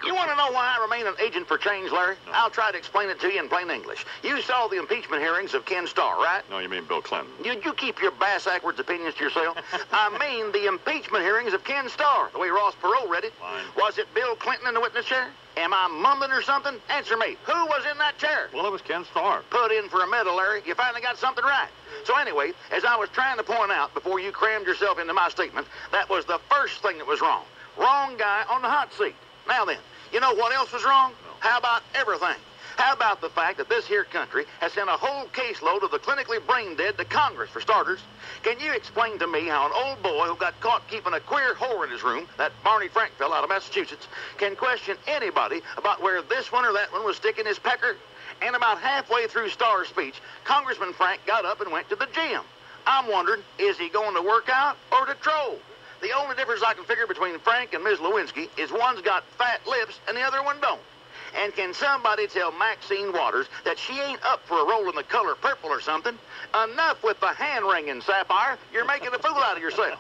You want to know why I remain an agent for change, Larry? No. I'll try to explain it to you in plain English. You saw the impeachment hearings of Ken Starr, right? No, you mean Bill Clinton. You keep your bass-ackwards opinions to yourself. I mean the impeachment hearings of Ken Starr, the way Ross Perot read it. Fine. Was it Bill Clinton in the witness chair? Am I mumbling or something? Answer me. Who was in that chair? Well, it was Ken Starr. Put in for a medal, Larry. You finally got something right. So anyway, as I was trying to point out before you crammed yourself into my statement, that was the first thing that was wrong. Wrong guy on the hot seat. Now then, you know what else was wrong? How about everything? How about the fact that this here country has sent a whole caseload of the clinically brain dead to Congress, for starters? Can you explain to me how an old boy who got caught keeping a queer whore in his room, that Barney Frank fella out of Massachusetts, can question anybody about where this one or that one was sticking his pecker? And about halfway through Starr's speech, Congressman Frank got up and went to the gym. I'm wondering, is he going to work out or to troll? The only difference I can figure between Frank and Ms. Lewinsky is one's got fat lips and the other one don't. And can somebody tell Maxine Waters that she ain't up for a role in the color purple or something? Enough with the hand-wringing, Sapphire. You're making a fool out of yourself.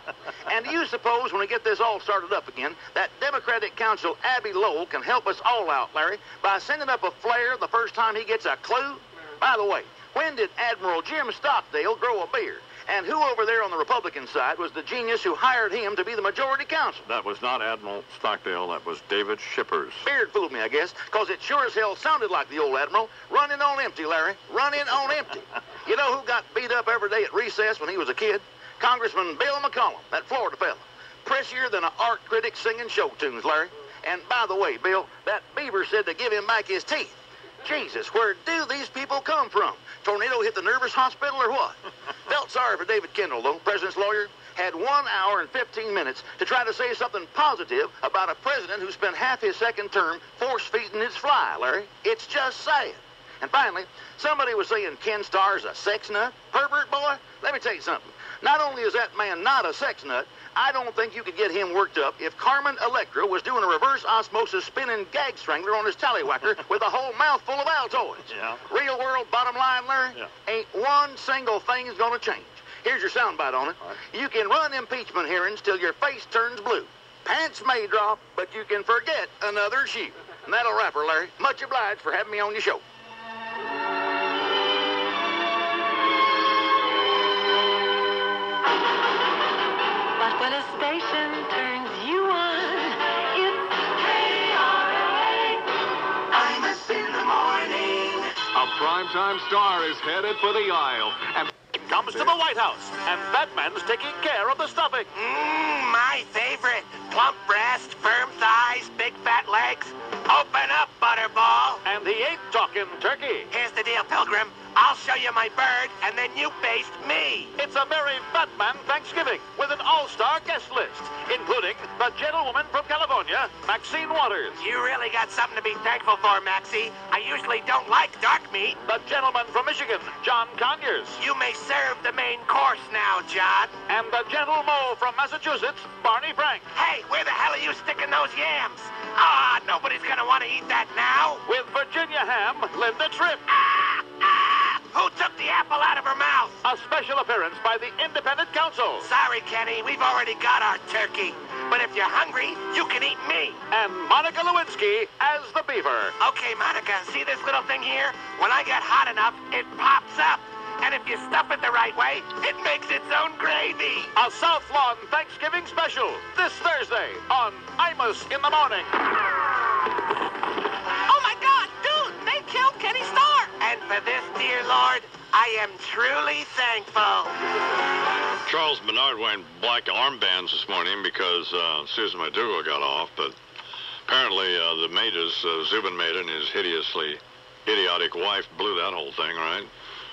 And do you suppose when we get this all started up again, that Democratic Counsel Abby Lowell can help us all out, Larry, by sending up a flare the first time he gets a clue? By the way, when did Admiral Jim Stockdale grow a beard? And who over there on the Republican side was the genius who hired him to be the majority counsel? That was not Admiral Stockdale. That was David Shippers. Beard fooled me, I guess, because it sure as hell sounded like the old Admiral. Running on empty, Larry. Running on empty. You know who got beat up every day at recess when he was a kid? Congressman Bill McCollum, that Florida fella. Prettier than an art critic singing show tunes, Larry. And by the way, Bill, that Beaver said to give him back his teeth. Jesus, where do these people come from? Tornado hit the nervous hospital or what? Felt sorry for David Kendall, though, president's lawyer. Had 1 hour and 15 minutes to try to say something positive about a president who spent half his second term force-feeding his fly, Larry. It's just sad. And finally, somebody was saying Ken Starr's a sex nut. Pervert boy, let me tell you something. Not only is that man not a sex nut, I don't think you could get him worked up if Carmen Electra was doing a reverse osmosis spinning gag strangler on his tallywhacker with a whole mouthful of Altoids. Yeah. Real world bottom line, Larry, ain't one single thing's gonna change. Here's your soundbite on it. You can run impeachment hearings till your face turns blue. Pants may drop, but you can forget another shoe. And that'll wrap her, Larry. Much obliged for having me on your show. But when a station turns you on, it's KRLA. Imus in the morning. A primetime star is headed for the aisle. And comes to the White House, and that man's taking care of the stuffing. My favorite. Plump breast, firm thighs, big fat legs. Open up, Butterball. And he ain't talking turkey. Here's the deal, Pilgrim. I'll show you my bird, and then you baste me. It's a very Batman Thanksgiving with an all-star guest list, including the gentlewoman from California, Maxine Waters. You really got something to be thankful for, Maxie. I usually don't like dark meat. The gentleman from Michigan, John Conyers. You may serve the main course now, John. And the gentle-mo from Massachusetts, Barney Frank. Hey, where the hell are you sticking those yams? Ah, nobody's gonna want to eat that now. With Virginia ham, Linda Tripp. Who took the apple out of her mouth? A special appearance by the Independent Counsel. Sorry, Kenny, we've already got our turkey. But if you're hungry, you can eat me. And Monica Lewinsky as the beaver. Okay, Monica, see this little thing here? When I get hot enough, it pops up. And if you stuff it the right way, it makes its own gravy. A South Lawn Thanksgiving special this Thursday on Imus in the Morning. Oh, my God, dude, they killed Kenny Starr. And for this, dear Lord, I am truly thankful. Charles Bernard wearing black armbands this morning because Susan McDougal got off, but apparently the Maiders, Zubin Maida and his hideously idiotic wife blew that whole thing, right?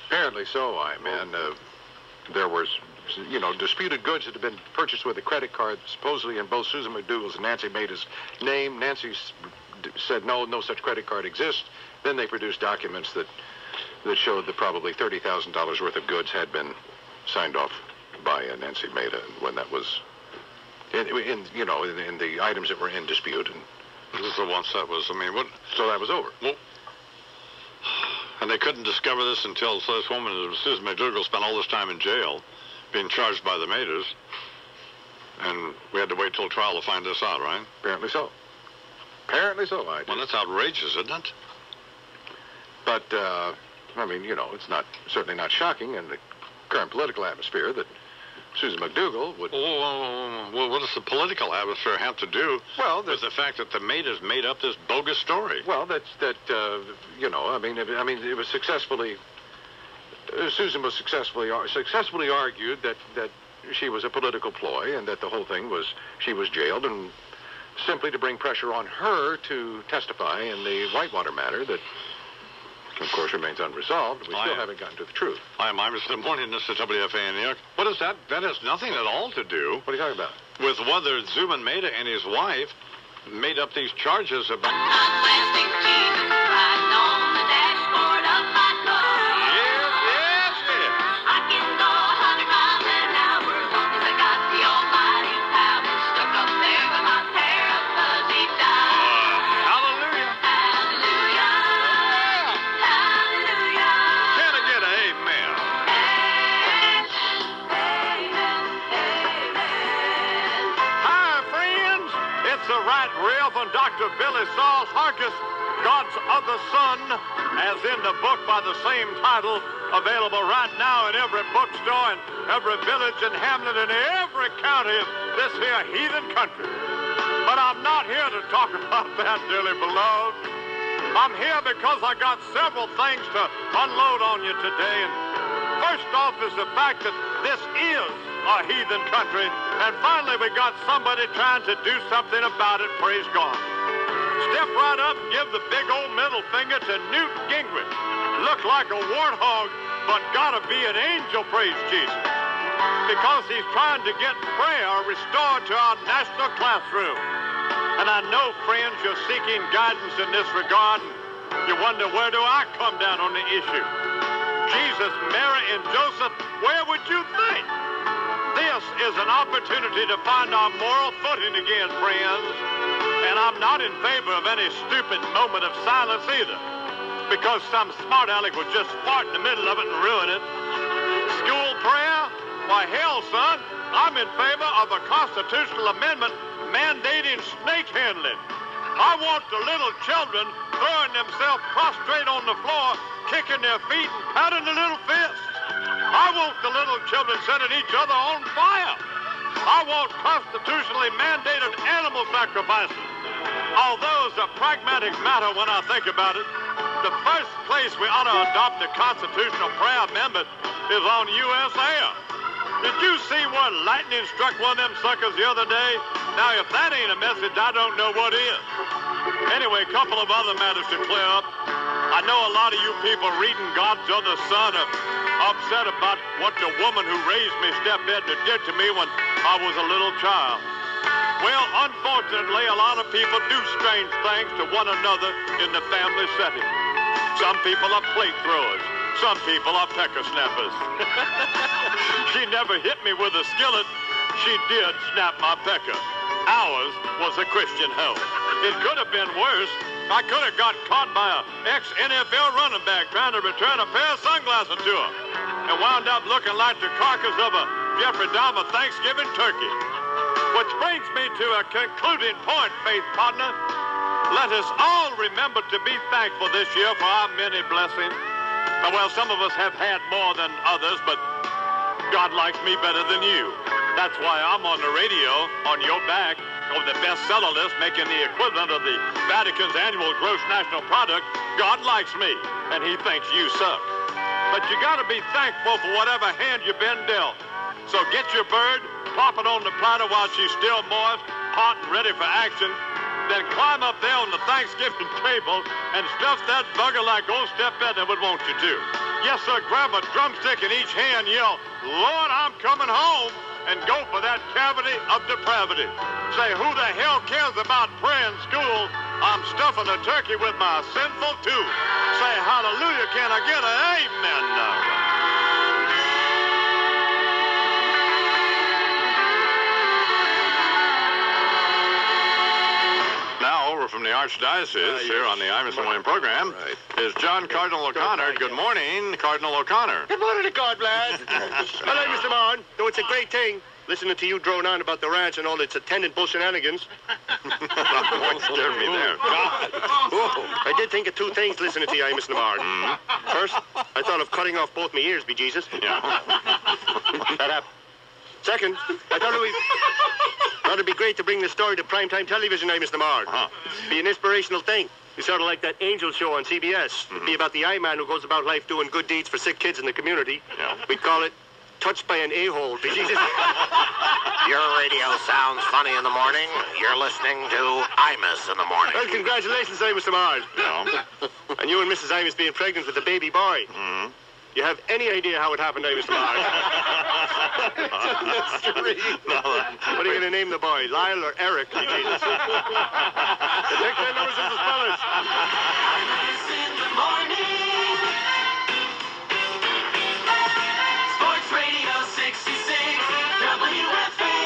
Apparently so, there was, disputed goods that had been purchased with a credit card, supposedly in both Susan McDougal's and Nancy Maida's name. Nancy said no such credit card exists. Then they produced documents that showed that probably $30,000 worth of goods had been signed off by Nancy Maida when that was in the items that were in dispute. And so once that was, so that was over. Well, and they couldn't discover this until this woman, Susan McDougal, spent all this time in jail, being charged by the Maiders, and we had to wait till trial to find this out, right? Apparently so. Apparently so, I did. Well, that's outrageous, isn't it? But, it's certainly not shocking in the current political atmosphere that Susan McDougal would... Well, what does the political atmosphere have to do with the fact that the Maiders made up this bogus story? Well, it was successfully... Susan was successfully argued that she was a political ploy and that the whole thing was... She was jailed and simply to bring pressure on her to testify in the Whitewater matter that of course, remains unresolved. We still haven't gotten to the truth. Hi, I'm Imus in the morning. This is WFA in New York. What is that? That has nothing at all to do. What are you talking about? With whether Zuman Mehta and his wife made up these charges about... Dr. Billy Saul Harkis, God's Other Son, as in the book by the same title, available right now in every bookstore and every village and hamlet in every county of this here heathen country. But I'm not here to talk about that, dearly beloved. I'm here because I got several things to unload on you today. And first off is the fact that this is a heathen country, and finally we got somebody trying to do something about it, praise God. Step right up and give the big old middle finger to Newt Gingrich. Look like a warthog, but gotta be an angel, praise Jesus. Because he's trying to get prayer restored to our national classroom. And I know, friends, you're seeking guidance in this regard. You wonder, where do I come down on the issue? Jesus, Mary, and Joseph, where would you think? This is an opportunity to find our moral footing again, friends. And I'm not in favor of any stupid moment of silence either, because some smart aleck would just fart in the middle of it and ruin it. School prayer? Why, hell, son, I'm in favor of a constitutional amendment mandating snake handling. I want the little children throwing themselves prostrate on the floor, kicking their feet and patting the little fists. I want the little children setting each other on fire. I want constitutionally mandated animal sacrifices. Although it's a pragmatic matter when I think about it, the first place we ought to adopt a constitutional prayer amendment is on U.S. air. Did you see what lightning struck one of them suckers the other day? Now, if that ain't a message, I don't know what is. Anyway, a couple of other matters to clear up. I know a lot of you people reading God's Other Son are upset about what the woman who raised me stepdad did to me when I was a little child. Well, unfortunately, a lot of people do strange things to one another in the family setting. Some people are plate throwers. Some people are pecker snappers. She never hit me with a skillet. She did snap my pecker. Ours was a Christian hoe. It could have been worse. I could have got caught by an ex-NFL running back trying to return a pair of sunglasses to her and wound up looking like the carcass of a Jeffrey Dahmer Thanksgiving turkey. Which brings me to a concluding point, faith partner. Let us all remember to be thankful this year for our many blessings. Well, some of us have had more than others, but God likes me better than you. That's why I'm on the radio, on your back, on the bestseller list, making the equivalent of the Vatican's annual gross national product. God likes me, and he thinks you suck. But you got to be thankful for whatever hand you've been dealt. So get your bird, plop it on the platter while she's still moist, hot and ready for action. Then climb up there on the Thanksgiving table and stuff that bugger like old stepdad would want you to. Yes, sir, grab a drumstick in each hand, yell, Lord, I'm coming home, and go for that cavity of depravity. Say, who the hell cares about prayer in school? I'm stuffing a turkey with my sinful tooth. Say, hallelujah, can I get an amen now? Now, over from the Archdiocese, here on the Imus Morning program, is John Cardinal O'Connor. Good morning, Cardinal O'Connor. Good morning, God lad. Hello, Mr. Martin. Though it's a great thing, listening to you drone on about the ranch and all its attendant bull shenanigans. What scared me there? God. I did think of two things listening to you, Mr. Martin. First, I thought of cutting off both my ears, be Jesus. Yeah. That happened. Second, I thought it'd be great to bring the story to primetime television, Mr. Martin. Be an inspirational thing. It's sort of like that Angel show on CBS. It'd be about the I-man who goes about life doing good deeds for sick kids in the community. Yeah. We'd call it Touched by an A-hole, be Jesus. Your radio sounds funny in the morning. You're listening to Imus in the morning. Well, congratulations, Imus Lamar. Yeah. And you and Mrs. Imus being pregnant with a baby boy. Mm-hmm. You have any idea how it happened, Imus Lamar? It's a mystery. What are you going to name the boy? Lyle or Eric? The next time numbers is the spellers. Imus in the morning. Sports Radio 66, WFAN.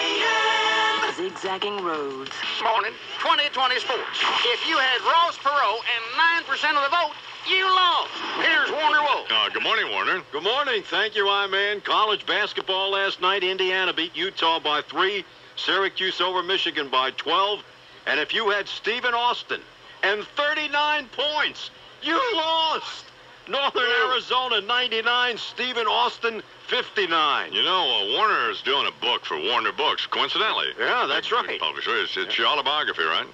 Zigzagging roads. Morning, 2020 sports. If you had Ross Perot and 9% of the vote, you lost. Here's Warner Wolf. Good morning, Warner. Good morning. Thank you, I-Man. College basketball last night. Indiana beat Utah by 3. Syracuse over Michigan by 12. And if you had Stephen Austin and 39 points, you lost. Northern Arizona 99, Stephen Austin 59. You know, Warner is doing a book for Warner Books, coincidentally. Yeah, that's right. Publisher. It's your autobiography, right?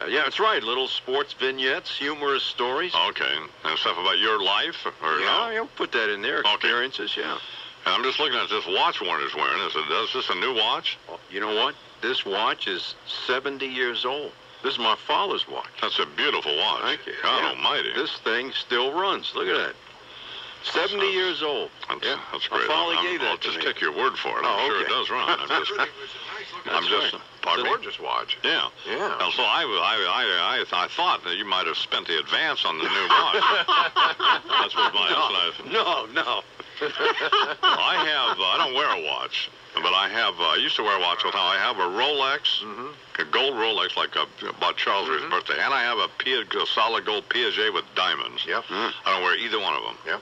Yeah, that's right. Little sports vignettes, humorous stories. Okay. And stuff about your life? Or Yeah, no? you'll put that in there. Experiences, yeah. And I'm just looking at this watch Warner's wearing. Is this a new watch? You know what? This watch is 70 years old. This is my father's watch. That's a beautiful watch. Thank you. God almighty. This thing still runs. Look at that. 70 years old. That's great. My father gave that I'll to just me. take your word for it. I'm sure it does run. I'm just right. gorgeous watch. Yeah. Yeah. And so I thought that you might have spent the advance on the new watch. That's what my No. I don't wear a watch, but I used to wear a watch all the time. I have a Rolex, a gold Rolex, like I bought Charles for his birthday, and I have a solid gold Piaget with diamonds. Yep. I don't wear either one of them. Yep.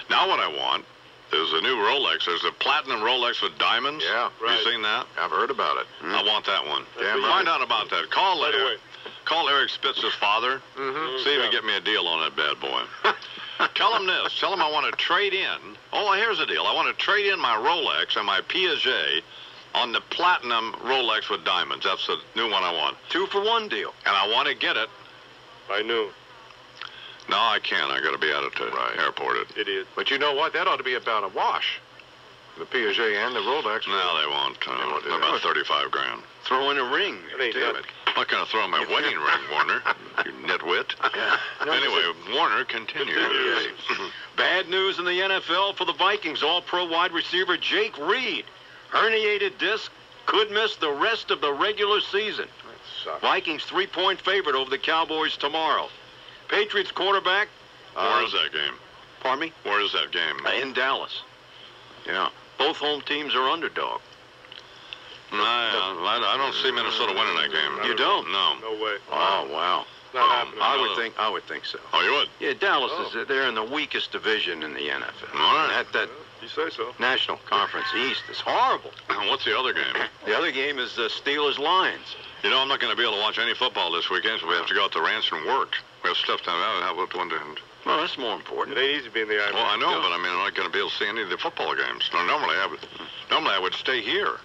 Now what I want is a new Rolex. There's a platinum Rolex with diamonds. Yeah, right. You seen that? I've heard about it. I want that one. Damn Find right. out about that. Call Eric Spitz's father. See if he can get me a deal on that bad boy. Tell him this. Tell him I want to trade in. Oh, here's the deal. I want to trade in my Rolex and my Piaget on the platinum Rolex with diamonds. That's the new one I want. 2-for-1 deal. And I want to get it. I knew. No, I can't. I got to be at the airport. Idiot. But you know what? That ought to be about a wash. The Piaget and the Rolex. No, they won't. About 35 grand. Throw in a ring. Damn it. I'm not going to throw in my wedding ring, Warner. You nitwit. Anyway, Warner, continue. Bad news in the NFL for the Vikings. All-pro wide receiver Jake Reed. Herniated disc. Could miss the rest of the regular season. Vikings 3-point favorite over the Cowboys tomorrow. Patriots quarterback. Where is that game? Pardon me? Where is that game? In Dallas. Yeah. Both home teams are underdog. I don't see Minnesota winning that game. You don't? No. No way. Oh, wow. Not happening. I would think so. Oh, you would? Yeah, Dallas they're in the weakest division in the NFL. All right. That You say so. National Conference East is horrible. What's the other game? The other game is the Steelers-Lions. You know, I'm not going to be able to watch any football this weekend, so we have to go out to ranch and work. We have stuff down there. Well, that's more important. It ain't easy being the Iron Well, I know, but I mean, I'm not going to be able to see any of the football games. No, normally I would stay here.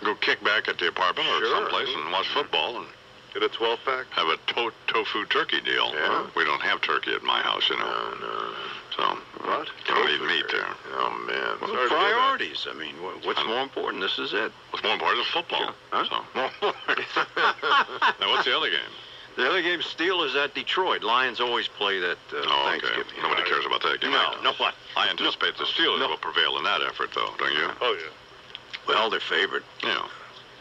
Go kick back at the apartment or someplace and watch football and get a 12-pack. Have a tofu turkey deal. Yeah. We don't have turkey at my house, you know. No. So What? Don't eat meat there. Oh man. Well, priorities. I mean, what's more important? This is it. What's more important is football. Huh? So. Now, what's the other game? The other game, Steelers at Detroit. Lions always play that Thanksgiving. Okay. Nobody cares about that game. No, what? I anticipate the Steelers will prevail in that effort, though, don't you? Oh, yeah. Well, they're favored. Yeah.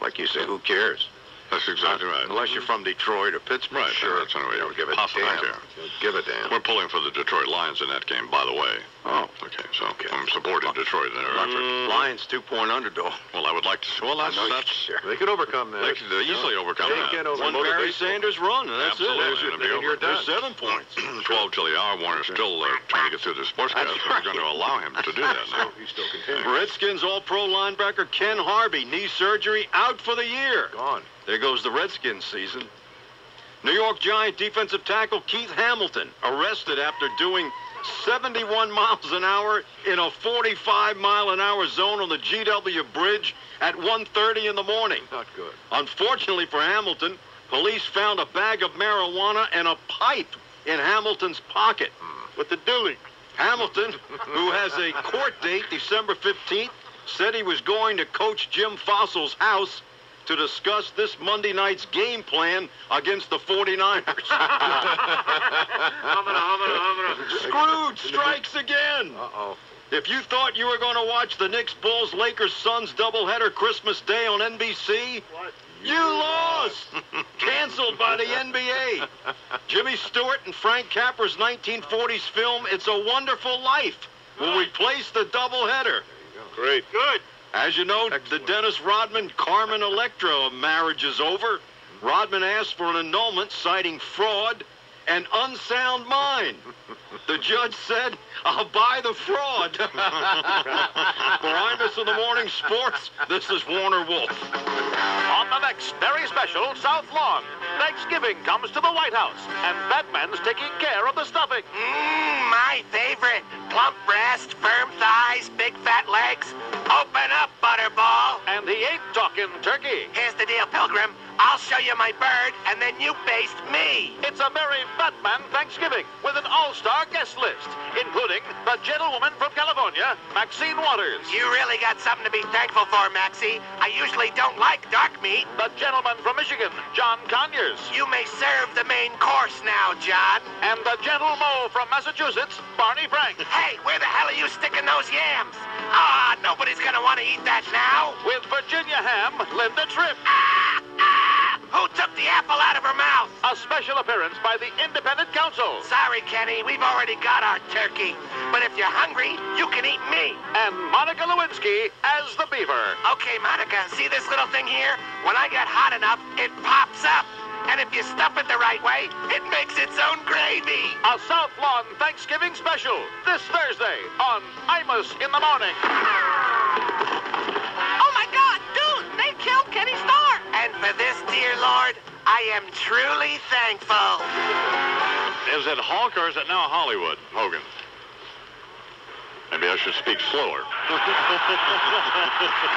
Like you say, who cares? That's exactly right. Unless you're from Detroit or Pittsburgh. Right, sure. That's anyway. Don't give a Possibly damn. here. Give a damn. We're pulling for the Detroit Lions in that game, by the way. Oh. Okay, so I'm supporting Detroit in there. Lions 2-point underdog. Well, I would like to. Well, that's they could overcome that. They could easily overcome that. One Barry Sanders run, and that's Absolutely. it. There's 7 points. 12 till the hour. Warner's still trying to get through the sportscast. We're going to allow him to do that now. He's still continuing. Redskins All-Pro linebacker Ken Harvey, knee surgery, out for the year. Gone. There goes the Redskins season. New York Giant defensive tackle Keith Hamilton arrested after doing 71 miles an hour in a 45-mile-an-hour zone on the GW Bridge at 1:30 in the morning. Not good. Unfortunately for Hamilton, police found a bag of marijuana and a pipe in Hamilton's pocket. With the dilly. Hamilton, who has a court date December 15th, said he was going to Coach Jim Fossil's house to discuss this Monday night's game plan against the 49ers. Scrooge strikes again. Uh-oh. If you thought you were going to watch the Knicks, Bulls, Lakers, Suns doubleheader Christmas Day on NBC, you lost. Canceled by the NBA. Jimmy Stewart and Frank Capra's 1940s film, It's a Wonderful Life, will replace the doubleheader. Great. Good. As you know, the Dennis Rodman Carmen Electra marriage is over. Rodman asked for an annulment citing fraud and unsound mind. The judge said, I'll buy the fraud. For Imus in the Morning Sports, this is Warner Wolf. On the next very special South Lawn, Thanksgiving comes to the White House, and Batman's taking care of the stuffing. My favorite. Plump breast, firm thighs, big fat legs. Open up, Butterball. And he ain't talking turkey. Here's the deal, Pilgrim. I'll show you my bird, and then you baste me. It's a merry Batman Thanksgiving with an all-star guest list, including the gentlewoman from California, Maxine Waters. You really got something to be thankful for, Maxie. I usually don't like dark meat. The gentleman from Michigan, John Conyers. You may serve the main course now, John. And the gentle-mo from Massachusetts, Barney Frank. Hey, where the hell are you sticking those yams? Ah, nobody's gonna want to eat that now. With Virginia ham, Linda Tripp. Who took the apple out of her mouth? A special appearance by the Independent Council. Sorry, Kenny, we've already got our turkey. But if you're hungry, you can eat me. And Monica Lewinsky as the beaver. Okay, Monica, see this little thing here? When I get hot enough, it pops up. And if you stuff it the right way, it makes its own gravy. A South Lawn Thanksgiving special this Thursday on Imus in the Morning. Oh, my God, dude, they killed Kenny Starr. And for this, dear Lord, I am truly thankful. Is it Hulk or is it now Hollywood, Hogan? Maybe I should speak slower.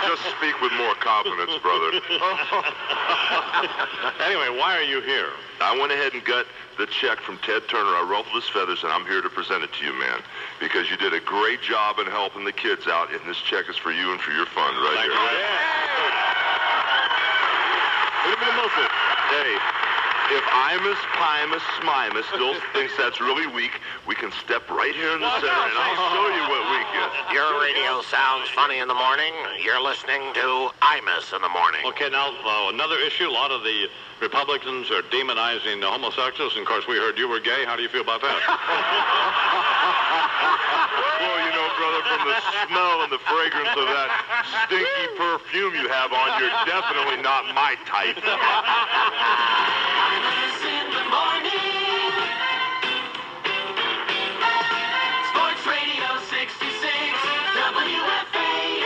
Just speak with more confidence, brother. Anyway, why are you here? I went ahead and got the check from Ted Turner. I ruffled his feathers, and I'm here to present it to you, man. Because you did a great job in helping the kids out, and this check is for you and for your fund right here. Hey, if Imus, Pimus, Smimus still thinks that's really weak, we can step right here in the center, and I'll show you what weak is. Your radio sounds funny in the morning. You're listening to Imus in the morning. Okay, now, another issue. A lot of the Republicans are demonizing the homosexuals, and of course, we heard you were gay. How do you feel about that? Well, you know, brother, from the smell and the fragrance of that stinky perfume you have on, you're definitely not my type. Imus in the morning. Sports Radio 66 WFAN.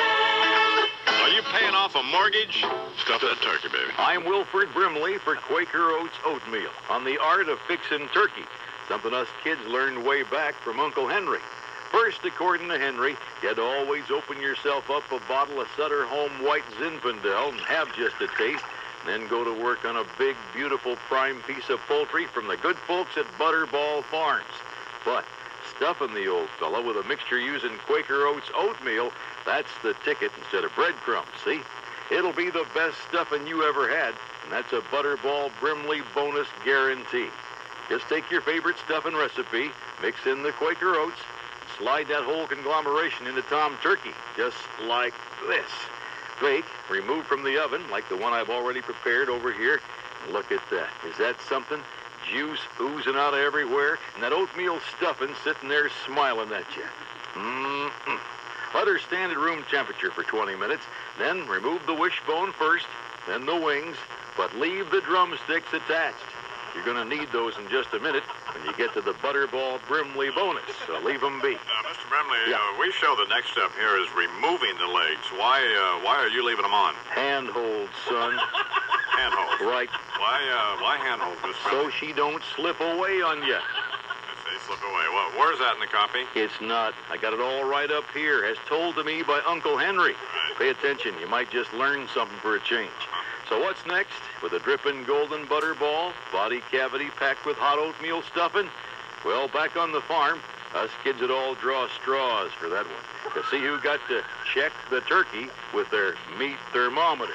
Are you paying off a mortgage? Stuff that turkey, baby. I'm Wilford Brimley for Quaker Oats Oatmeal on the art of fixing turkey, something us kids learned way back from Uncle Henry. First, according to Henry, you had to always open yourself up a bottle of Sutter Home White Zinfandel and have just a taste, and then go to work on a big, beautiful prime piece of poultry from the good folks at Butterball Farms. But stuffing the old fella with a mixture using Quaker Oats oatmeal, that's the ticket instead of breadcrumbs, see? It'll be the best stuffing you ever had, and that's a Butterball Brimley bonus guarantee. Just take your favorite stuffing recipe, mix in the Quaker Oats, slide that whole conglomeration into Tom Turkey, just like this. Bake, remove from the oven, like the one I've already prepared over here. Look at that. Is that something? Juice oozing out of everywhere, and that oatmeal stuffing sitting there smiling at you. Mm-mm. Let her stand at room temperature for 20 minutes, then remove the wishbone first, then the wings, but leave the drumsticks attached. You're going to need those in just a minute when you get to the Butterball Brimley bonus, so leave them be. Mr. Brimley, we show the next step here is removing the legs. Why are you leaving them on? Handholds, son. Handholds? Right. Why handholds, Mr. Brimley? So she don't slip away on you. They slip away. Where's that in the copy? It's not. I got it all right up here, as told to me by Uncle Henry. Pay attention. You might just learn something for a change. So what's next? With a dripping golden butterball, body cavity packed with hot oatmeal stuffing? Well, back on the farm, Us kids would all draw straws for that one to see who got to check the turkey with their meat thermometer.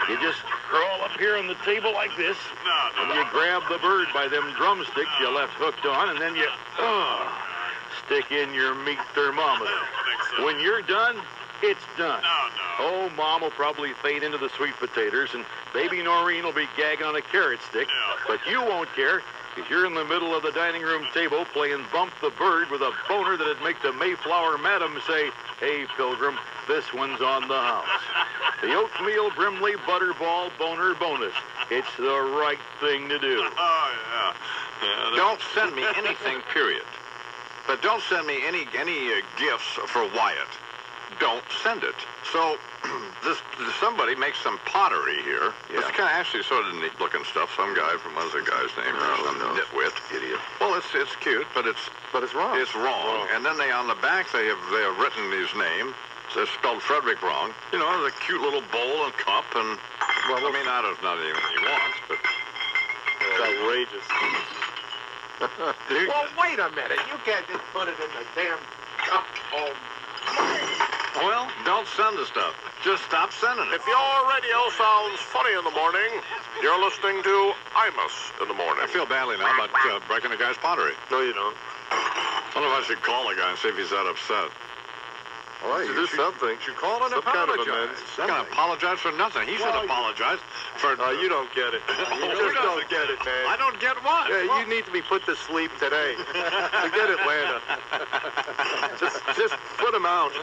You just crawl up here on the table like this, and you grab the bird by them drumsticks you left hooked on, and then you stick in your meat thermometer. When you're done, it's done. Oh, Mom will probably fade into the sweet potatoes, and baby Noreen will be gagging on a carrot stick, but you won't care, because you're in the middle of the dining room table playing Bump the Bird with a boner that'd make the Mayflower Madam say, "Hey, Pilgrim, this one's on the house." The oatmeal Brimley Butterball Boner Bonus. It's the right thing to do. Don't send me anything, period. But don't send me any gifts for Wyatt. Don't send it. So, somebody makes some pottery here. It's kind of actually sort of neat-looking stuff. Some guy from one of the guys' names, some nitwit, idiot. Well, it's cute, but it's wrong. It's wrong. And then on the back they have written his name. They've spelled Frederick wrong. You know, the cute little bowl and cup, and well, I mean, not even what he wants, but it's outrageous. Well, wait a minute. You can't just put it in the damn cup. Well, don't send the stuff. Just stop sending it. If your radio sounds funny in the morning, you're listening to Imus in the morning. I feel badly now about breaking the guy's pottery. No, you don't. I don't know if I should call the guy and see if he's that upset. Well, you do something. You call and apologize. He's going to apologize for nothing. He should apologize for... you don't get it. You just don't get it, man. I don't get what? Yeah, you need to be put to sleep today. Forget Atlanta. just put him out.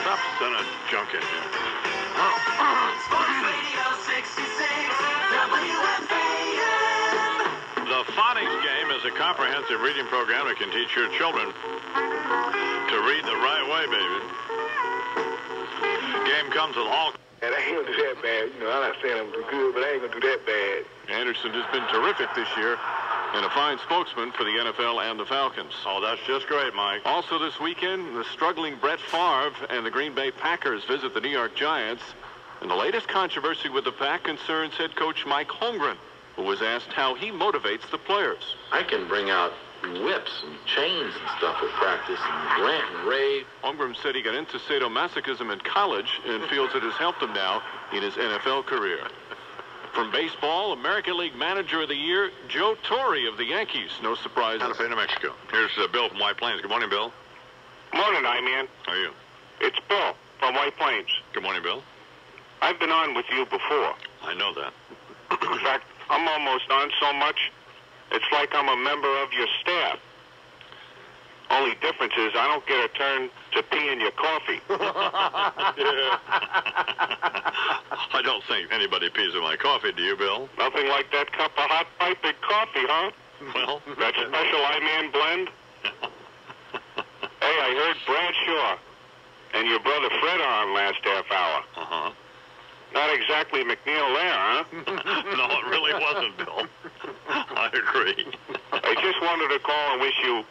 Stop sending junk in here. Sports Radio 66, WFAN. The Phonics Game is a comprehensive reading program that can teach your children to read the right way, baby. Game comes with all... And I ain't gonna do that bad. You know, I'm not saying I'm good, but I ain't gonna do that bad. Anderson has been terrific this year and a fine spokesman for the NFL and the Falcons. Oh, that's just great, Mike. Also this weekend, the struggling Brett Favre and the Green Bay Packers visit the New York Giants. And the latest controversy with the Pack concerns head coach Mike Holmgren, who was asked how he motivates the players. I can bring out whips and chains and stuff at practice and rant and rave. Holmgren said he got into sadomasochism in college and feels it has helped him now in his NFL career. From baseball, American League Manager of the Year, Joe Torre of the Yankees. No surprise. Santa Fe, New Mexico. Here's Bill from White Plains. Good morning, Bill. Morning, man. How are you? It's Bill from White Plains. Good morning, Bill. I've been on with you before. I know that. In fact, I'm almost on so much, it's like I'm a member of your staff. Only difference is I don't get a turn to pee in your coffee. I don't think anybody pees in my coffee, do you, Bill? Nothing like that cup of hot piping coffee, huh? Well... That special I-Man blend? Hey, I heard Bradshaw and your brother Fred on last half hour. Uh-huh. Not exactly McNeil there, huh? No, it really wasn't, Bill. I agree. I just wanted to call and wish you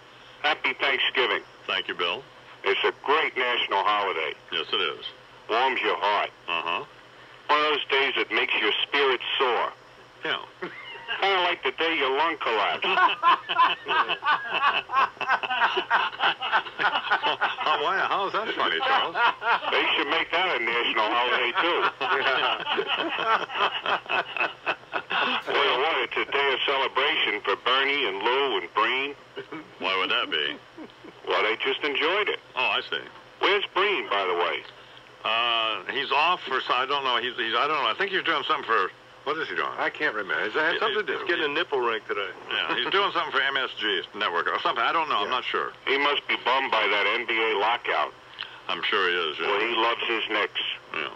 happy Thanksgiving. Thank you, Bill. It's a great national holiday. Yes, it is. Warms your heart. Uh-huh. One of those days that makes your spirit soar. Yeah. Kind of like the day your lung collapsed. Oh, wow. How is that funny, Charles? They should make that a national holiday, too. Well, what? It's a day of celebration for Bernie and Lou and Breen. Why would that be? Well, they just enjoyed it. Oh, I see. Where's Breen, by the way? He's off for... I don't know. I don't know. I think he's doing something for... What is he doing? I can't remember. Does that have something to do? He's getting a nipple ring today. Yeah, he's doing something for MSG Network or something. I don't know. Yeah. I'm not sure. He must be bummed by that NBA lockout. I'm sure he is, yeah. Well, he loves his Knicks. Yeah.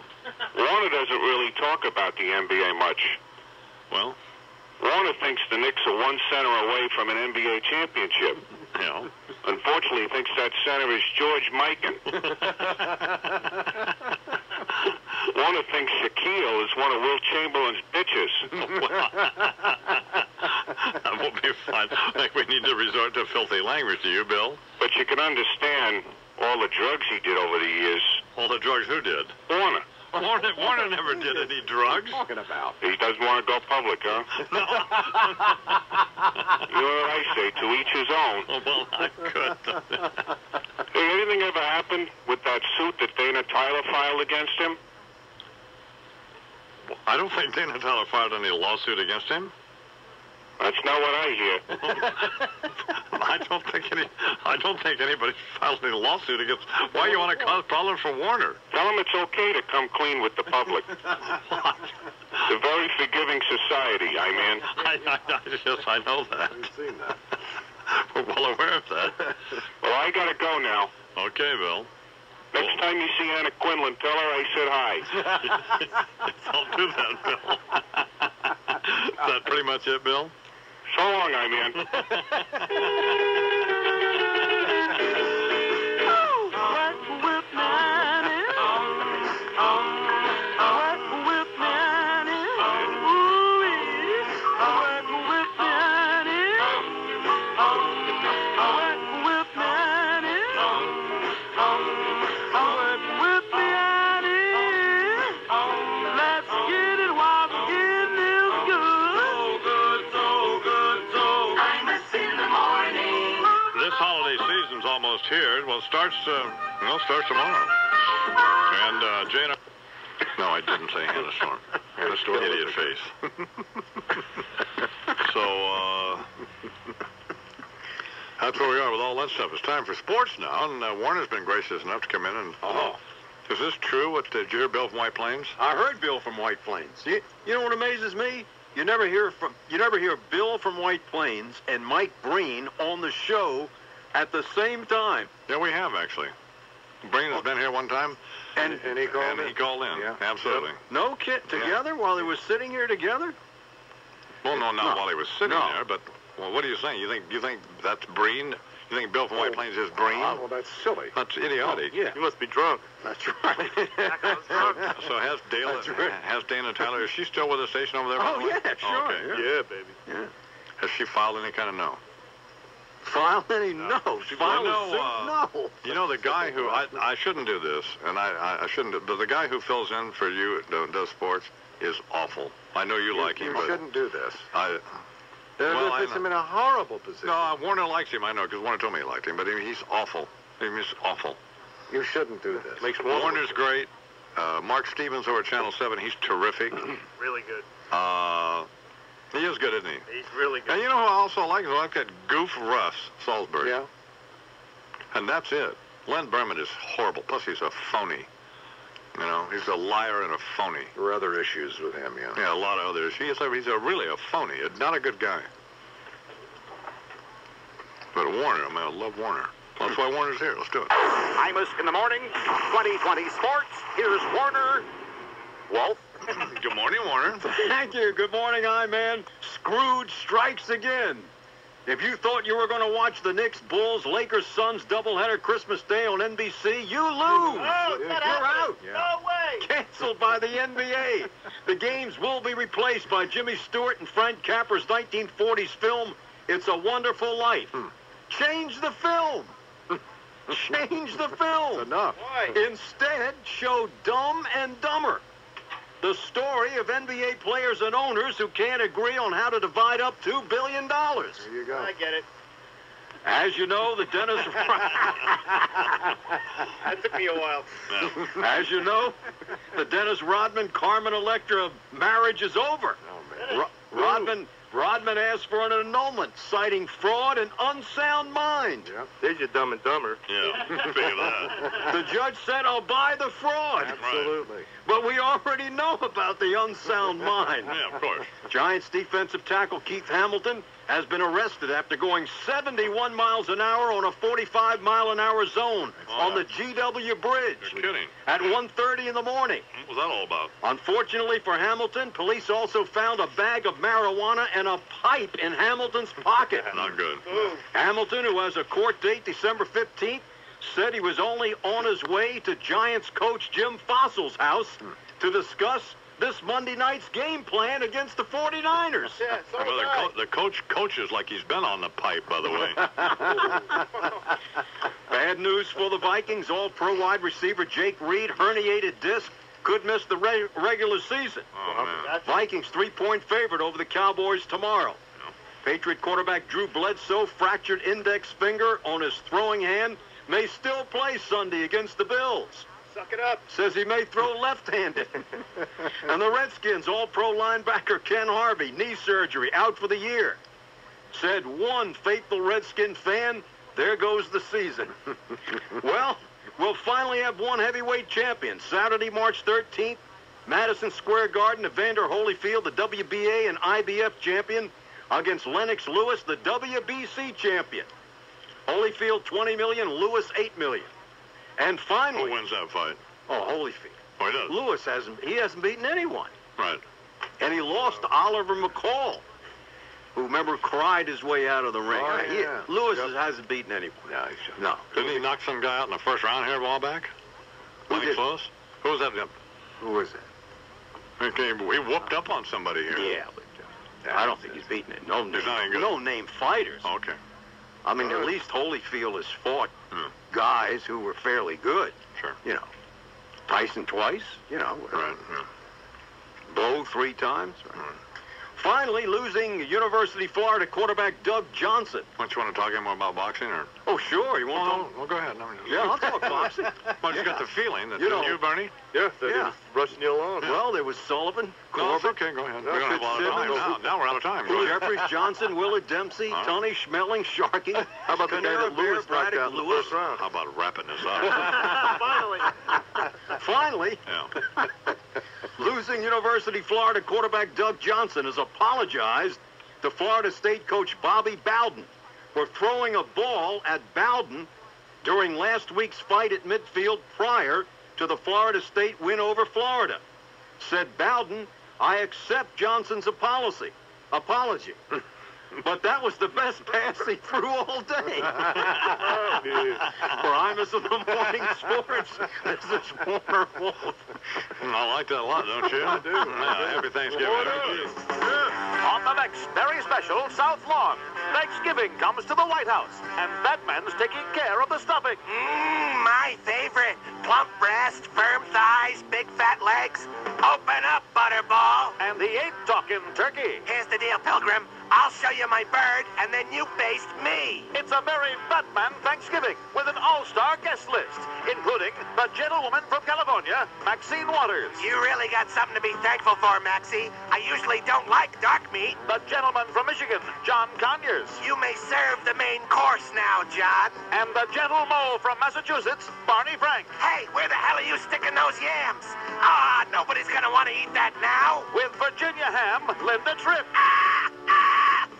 Warner doesn't really talk about the NBA much. Well? Warner thinks the Knicks are one center away from an NBA championship. Yeah. Unfortunately, he thinks that center is George Mikan. Warner thinks Shaquille is one of Will Chamberlain's bitches. That will be fun. I think we need to resort to filthy language, do you, Bill? But you can understand all the drugs he did over the years. All the drugs who did? Warner. Warner never did any drugs. What are you talking about? He doesn't want to go public, huh? You know what I say, to each his own. Oh, well, I could. Hey, anything ever happened with that suit that Dana Tyler filed against him? I don't think Dana Tyler filed any lawsuit against him. That's not what I hear. I don't think anybody filed any lawsuit against. Why you want to cause problems for Warner? Tell him it's okay to come clean with the public. It's a very forgiving society, I mean. I know that. I've seen that. We're well aware of that. Well, I gotta go now. Okay, Bill. Next time you see Anna Quinlan, tell her I said hi. I'll do that, Bill. Is that pretty much it, Bill? So long, I mean. Here. Well, starts tomorrow. And Jane. No, I didn't say Hannah Storm. Hannah Storm, idiot face. So that's where we are with all that stuff. It's time for sports now, and Warner's been gracious enough to come in and. Is this true? What did you hear, Bill from White Plains? I heard Bill from White Plains. You know what amazes me? You never hear Bill from White Plains and Mike Breen on the show at the same time. Yeah, we have actually. Breen has been here one time, and he called in. He called in. Yeah, absolutely. No kid together while they were sitting here together. Well, no, not while he was sitting there. But well, what are you saying? You think that's Breen? You think Bill from White Plains is Breen? Well, that's silly. That's idiotic. Yeah, you must be drunk. That's right. So has Dana Tyler? Is she still with the station over there? Oh yeah, sure. Okay. Yeah, baby. Yeah. Has she filed any kind of no? File any? No. File no. You know, the guy who, I shouldn't do this, and I shouldn't do, but the guy who fills in for you, does sports, is awful. I know you like him, You but shouldn't do this. Well, puts him in a horrible position. No, Warner likes him, I know, because Warner told me he liked him, but he's awful. He's awful. You shouldn't do this. Warner's great. Mark Stevens over at Channel 7, he's terrific. Really good. He is good, isn't he? He's really good. And you know who I also like? I like that goof Russ Salisbury. Yeah. And that's it. Len Berman is horrible. Plus, he's a phony. You know, he's a liar and a phony. There are other issues with him, yeah. Yeah, a lot of others. He's really a phony. Not a good guy. But Warner, I mean, I love Warner. That's why Warner's here. Let's do it. Imus in the morning, 2020 sports. Here's Warner. Wolf. Good morning, Warner. Thank you. Good morning, I-Man. Scrooge strikes again. If you thought you were going to watch the Knicks, Bulls, Lakers, Suns doubleheader Christmas Day on NBC, you lose. Oh, You're out. Yeah. No way. Canceled by the NBA. The games will be replaced by Jimmy Stewart and Frank Capra's 1940s film, It's a Wonderful Life. Change the film. Change the film. That's enough. Why? Instead, show Dumb and Dumber. The story of NBA players and owners who can't agree on how to divide up $2 billion. There you go. I get it. As you know, the Dennis... That took me a while. As you know, the Dennis Rodman-Carmen Electra marriage is over. Oh, man. Rodman asked for an annulment, citing fraud and unsound mind. Yeah. There's your Dumb and Dumber. Yeah, figure that. The judge said, I'll buy the fraud. Absolutely. But we already know about the unsound mind. Yeah, of course. Giants defensive tackle Keith Hamilton has been arrested after going 71 miles an hour on a 45-mile-an-hour zone on the GW Bridge. You're kidding. At 1:30 in the morning. What was that all about? Unfortunately for Hamilton, police also found a bag of marijuana and a pipe in Hamilton's pocket. Not good. Hamilton, who has a court date December 15th, said he was only on his way to Giants coach Jim Fossil's house to discuss this Monday night's game plan against the 49ers. Yeah, so Well, the coach coaches like he's been on the pipe, by the way. Bad news for the Vikings. All-pro wide receiver Jake Reed herniated disc could miss the regular season. Oh, man. Vikings 3-point favorite over the Cowboys tomorrow. Patriot quarterback Drew Bledsoe, fractured index finger on his throwing hand, may still play Sunday against the Bills. Suck it up. Says he may throw left-handed. And the Redskins all-pro linebacker Ken Harvey, knee surgery, out for the year. Said one faithful Redskin fan, there goes the season. Well, we'll finally have one heavyweight champion. Saturday, March 13th, Madison Square Garden, Evander Holyfield, the WBA and IBF champion, against Lennox Lewis, the WBC champion. Holyfield, $20 million, Lewis, $8 million. And finally... Who wins that fight? Oh, Holyfield. Oh, he does? Lewis hasn't beaten anyone. Right. And he lost to Oliver McCall, who, remember, cried his way out of the ring. Oh, yeah. Lewis hasn't beaten anyone. No. Didn't he knock some guy out in the first round here a while back? Lennox Lewis? Who was that? Who was that? He whooped up on somebody here. Yeah, but I don't think he's beaten it. No name fighters. Okay. I mean, at least Holyfield has fought guys who were fairly good. Sure. You know, Tyson twice, you know. Right. Bo 3 times. Finally, losing University of Florida quarterback Doug Johnson. Don't you want to talk any more about boxing? Or? Oh, sure. You want to talk? Well, go ahead. Yeah, I'll talk boxing. Well, you got the feeling that, You know- didn't you, Bernie? Yes, that is rushing you along. Well, there was Sullivan, No, it's Corbett, okay. Go ahead. We don't have a lot of time Fitzsimmons. now. Now we're out of time. Go ahead. Jeffries, Johnson, Willard Dempsey, Tony Schmeling, Sharkey. How about the guy that Lewis knocked out in the Lewis. first round? How about wrapping this up? Finally, Yeah. losing University of Florida quarterback Doug Johnson has apologized to Florida State coach Bobby Bowden for throwing a ball at Bowden during last week's fight at midfield prior to the Florida State win over Florida. Said Bowden, I accept Johnson's apology. But that was the best pass he threw all day. For Imus in the Morning Sports, this is Warner Wolf. I like that a lot, don't you? I do. Yeah, happy Thanksgiving. On the next very special South Lawn, Thanksgiving comes to the White House, and Batman's taking care of the stuffing. My favorite. Plump breast, firm thighs, big fat legs. Open up, Butterball. And he ain't talking turkey. Here's the deal, Pilgrim. I'll show you my bird, and then you baste me. It's a very Batman Thanksgiving with an all-star guest list, including the gentlewoman from California, Maxine Waters. You really got something to be thankful for, Maxie. I usually don't like dark meat. The gentleman from Michigan, John Conyers. You may serve the main course now, John. And the gentle mole from Massachusetts, Barney Frank. Hey, where the hell are you sticking those yams? Ah, nobody's gonna want to eat that now. With Virginia ham, Linda Tripp.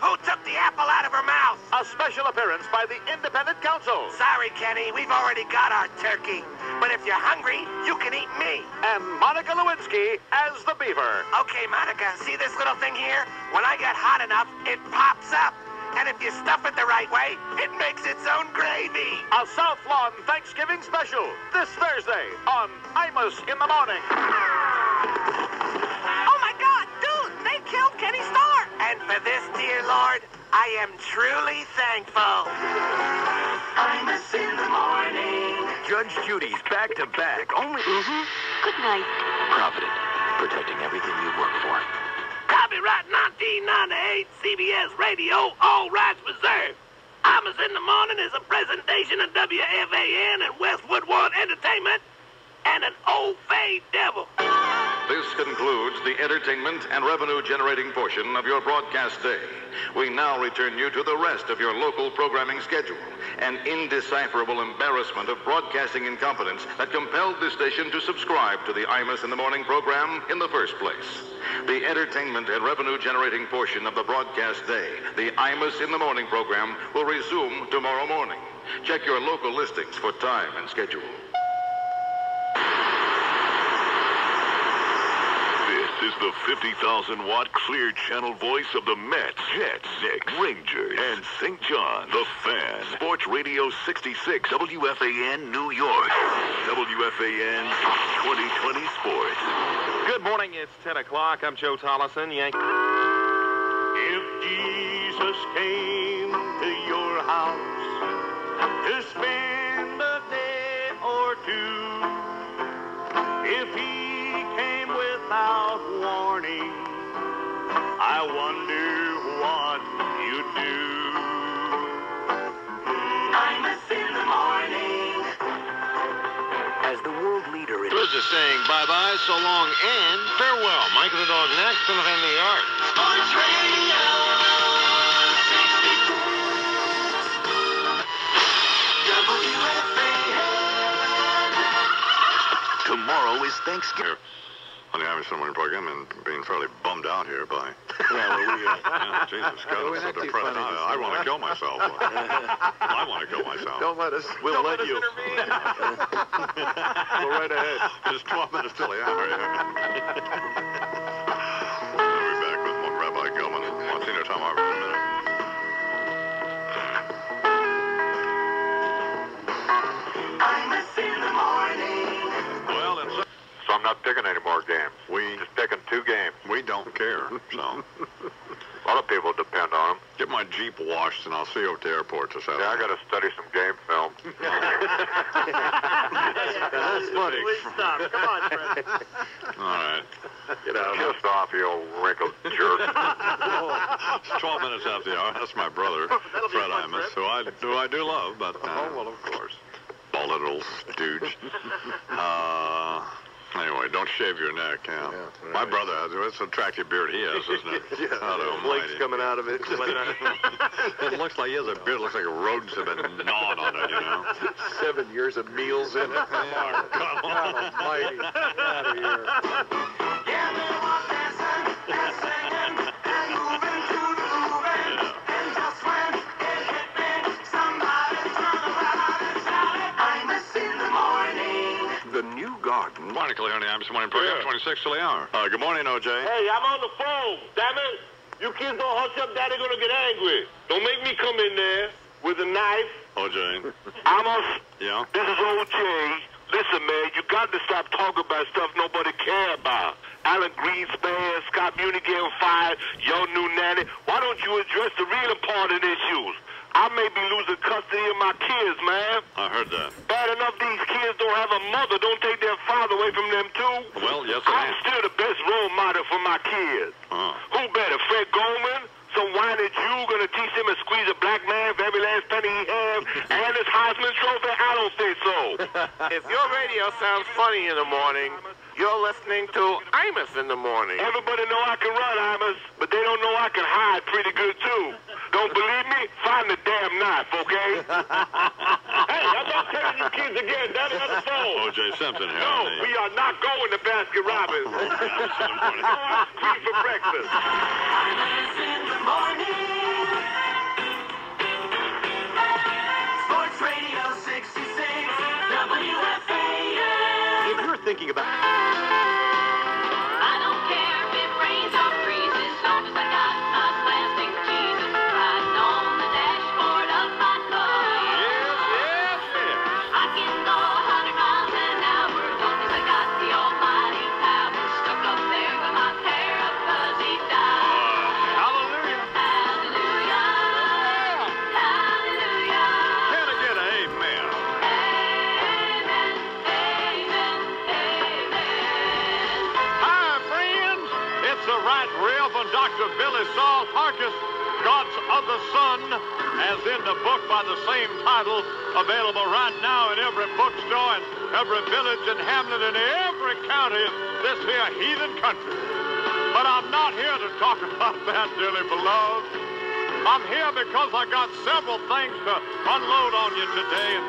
Who took the apple out of her mouth? A special appearance by the Independent Council. Sorry, Kenny, we've already got our turkey. But if you're hungry, you can eat me. And Monica Lewinsky as the beaver. Okay, Monica, see this little thing here? When I get hot enough, it pops up. And if you stuff it the right way, it makes its own gravy. A South Lawn Thanksgiving special this Thursday on Imus in the Morning. Oh, my God, dude, they killed Kenny Starr. And for this, dear Lord, I am truly thankful. Imus in the Morning. Judge Judy's back to back. Only. Good night. Provident, protecting everything you work for. Copyright 1998, CBS Radio, all rights reserved. Imus in the Morning is a presentation of WFAN and Westwood One Entertainment and an old fade devil. This concludes the entertainment and revenue-generating portion of your broadcast day. We now return you to the rest of your local programming schedule, an indecipherable embarrassment of broadcasting incompetence that compelled this station to subscribe to the Imus in the Morning program in the first place. The entertainment and revenue-generating portion of the broadcast day, the Imus in the Morning program, will resume tomorrow morning. Check your local listings for time and schedule. This is the 50,000-watt clear channel voice of the Mets, Jets, Knicks, Rangers, and St. John, the Fan. Sports Radio 66, WFAN, New York. WFAN 2020 Sports. Good morning. It's 10 o'clock. I'm Joe Tollison, Yankee. If Jesus came to your house to spend a day or two, if he I wonder what you'd do. Imus in the morning. As the world leader in... Liz is saying bye-bye, so long, and farewell. Mike the Dog next, and then the art. Sports Radio 66. Tomorrow is Thanksgiving. On the Imus in the Morning program and being fairly bummed out here by... Jesus, God, I'm so depressed. I want to kill myself. I want to kill myself. Don't let us. We'll let you. Go right ahead. It's 12 minutes till the hour. We'll be back with more Rabbi Gilman and Monsignor Tom Harvard in a minute. Imus in the morning. Well, it's... So I'm not picking any more games. Just picking 2 games. We don't care, so... A lot of people depend on them. Get my Jeep washed, and I'll see you at the airport this afternoon. Yeah, I got to study some game film. That's funny. Please stop. Come on, Fred. All right. Get out. Pissed off, you old wrinkled jerk. It's 12 minutes after the hour. That's my brother, Fred Imus, who I do love, but... Oh, well, of course. Bald little stooge. Anyway, don't shave your neck, yeah. Right. My brother has it. It's an attractive beard he has, isn't it? Yeah, God flakes almighty. coming out of it. It looks like he has a beard. It looks like rodents have been gnawed on it, you know. 7 years of meals in it. Yeah. God almighty. Get out of here. Yeah, they were dancing and singing and moving to the grooving. And just when it hit me, somebody turned around and shouted, Imus in the morning. The new garden. Morning, Clear on the Imus Morning program, 26 till the hour. Good morning, O.J. Hey, I'm on the phone, damn it. You kids don't hush up, Daddy gonna get angry. Don't make me come in there with a knife. O.J. Amos, Yeah? this is OJ. Listen, man, you got to stop talking about stuff nobody care about. Alan Greenspan, Scott Muni getting fired, your new nanny. Why don't you address the real important issues? I may be losing custody of my kids, man. I heard that. Bad enough these kids don't have a mother. Don't take their father away from them, too. Well, yes, I'm still the best role model for my kids. Who better, Fred Goldman? Some whiny Jew gonna teach him to squeeze a black man for every last penny he has? And his Heisman Trophy? I don't think so. If your radio sounds funny in the morning, you're listening to Imus in the morning. Everybody know I can run, Imus, but they don't know I can hide pretty good, too. Don't believe me? Find the damn knife, okay? Hey, I'm not telling you kids again. Daddy on the phone. O.J. Simpson here. No, we are not going to Baskin Robbins. No ice cream for breakfast. Imus in the morning. Sports Radio 66, WFAN. If you're thinking about... I don't care if it rains or freezes, as long as I got my plastic Jesus riding on the dashboard of my car. Yes. I can go 100 miles an hour, as long as I got the almighty power stuck up there with my pair of fuzzy dials. Hallelujah. Hallelujah. Hallelujah. Can I get an amen? Amen. Amen. Amen. Hi, friends. It's the Right Reverend Dr. Billy Saul Parkus, God's Other Son, as in the book by the same title, available right now in every bookstore and every village and hamlet in every county of this here heathen country. But I'm not here to talk about that, dearly beloved. I'm here because I got several things to unload on you today.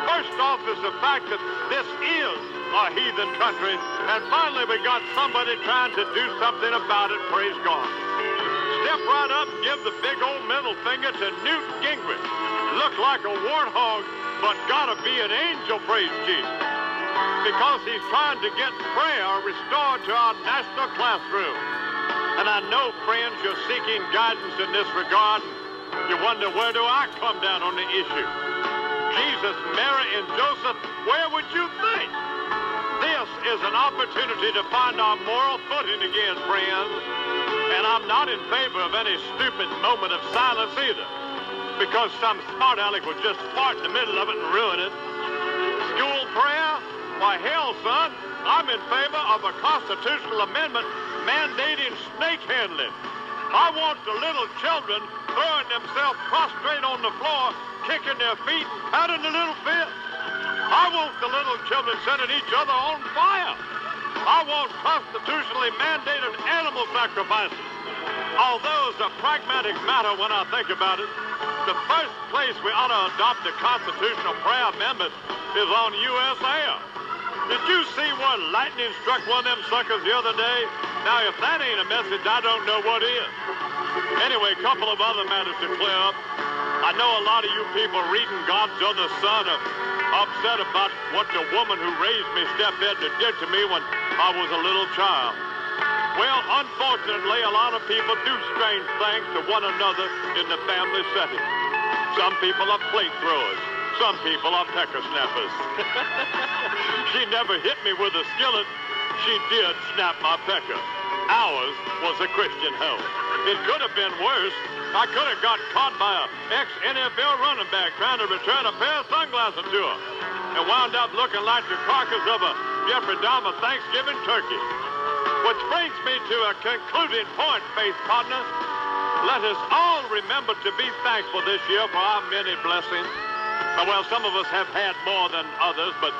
First off is the fact that this is a heathen country, and finally we got somebody trying to do something about it, praise God. Step right up and give the big old middle finger to Newt Gingrich. Look like a warthog, but gotta be an angel, praise Jesus. Because he's trying to get prayer restored to our national classroom. And I know, friends, you're seeking guidance in this regard. You wonder, where do I come down on the issue? Jesus, Mary, and Joseph, where would you think? This is an opportunity to find our moral footing again, friends. And I'm not in favor of any stupid moment of silence either, because some smart aleck would just fart in the middle of it and ruin it. School prayer? Why, hell, son, I'm in favor of a constitutional amendment mandating snake handling. I want the little children throwing themselves prostrate on the floor, kicking their feet, and patting the little fists. I want the little children setting each other on fire. I want constitutionally mandated animal sacrifices. Although it's a pragmatic matter when I think about it, the first place we ought to adopt a constitutional prayer amendment is on U.S. air. Did you see what lightning struck one of them suckers the other day? Now, if that ain't a message, I don't know what is. Anyway, a couple of other matters to clear up. I know a lot of you people reading God's Other Son are upset about what the woman who raised me, Step Edna, did to me when I was a little child. Well, unfortunately, a lot of people do strange things to one another in the family setting. Some people are plate throwers. Some people are pecker snappers. She never hit me with a skillet. She did snap my pecker. Ours was a Christian home. It could have been worse. I could have got caught by an ex-NFL running back trying to return a pair of sunglasses to her and wound up looking like the carcass of a Jeffrey Dahmer Thanksgiving turkey. Which brings me to a concluding point, faith partners. Let us all remember to be thankful this year for our many blessings. Well, some of us have had more than others, but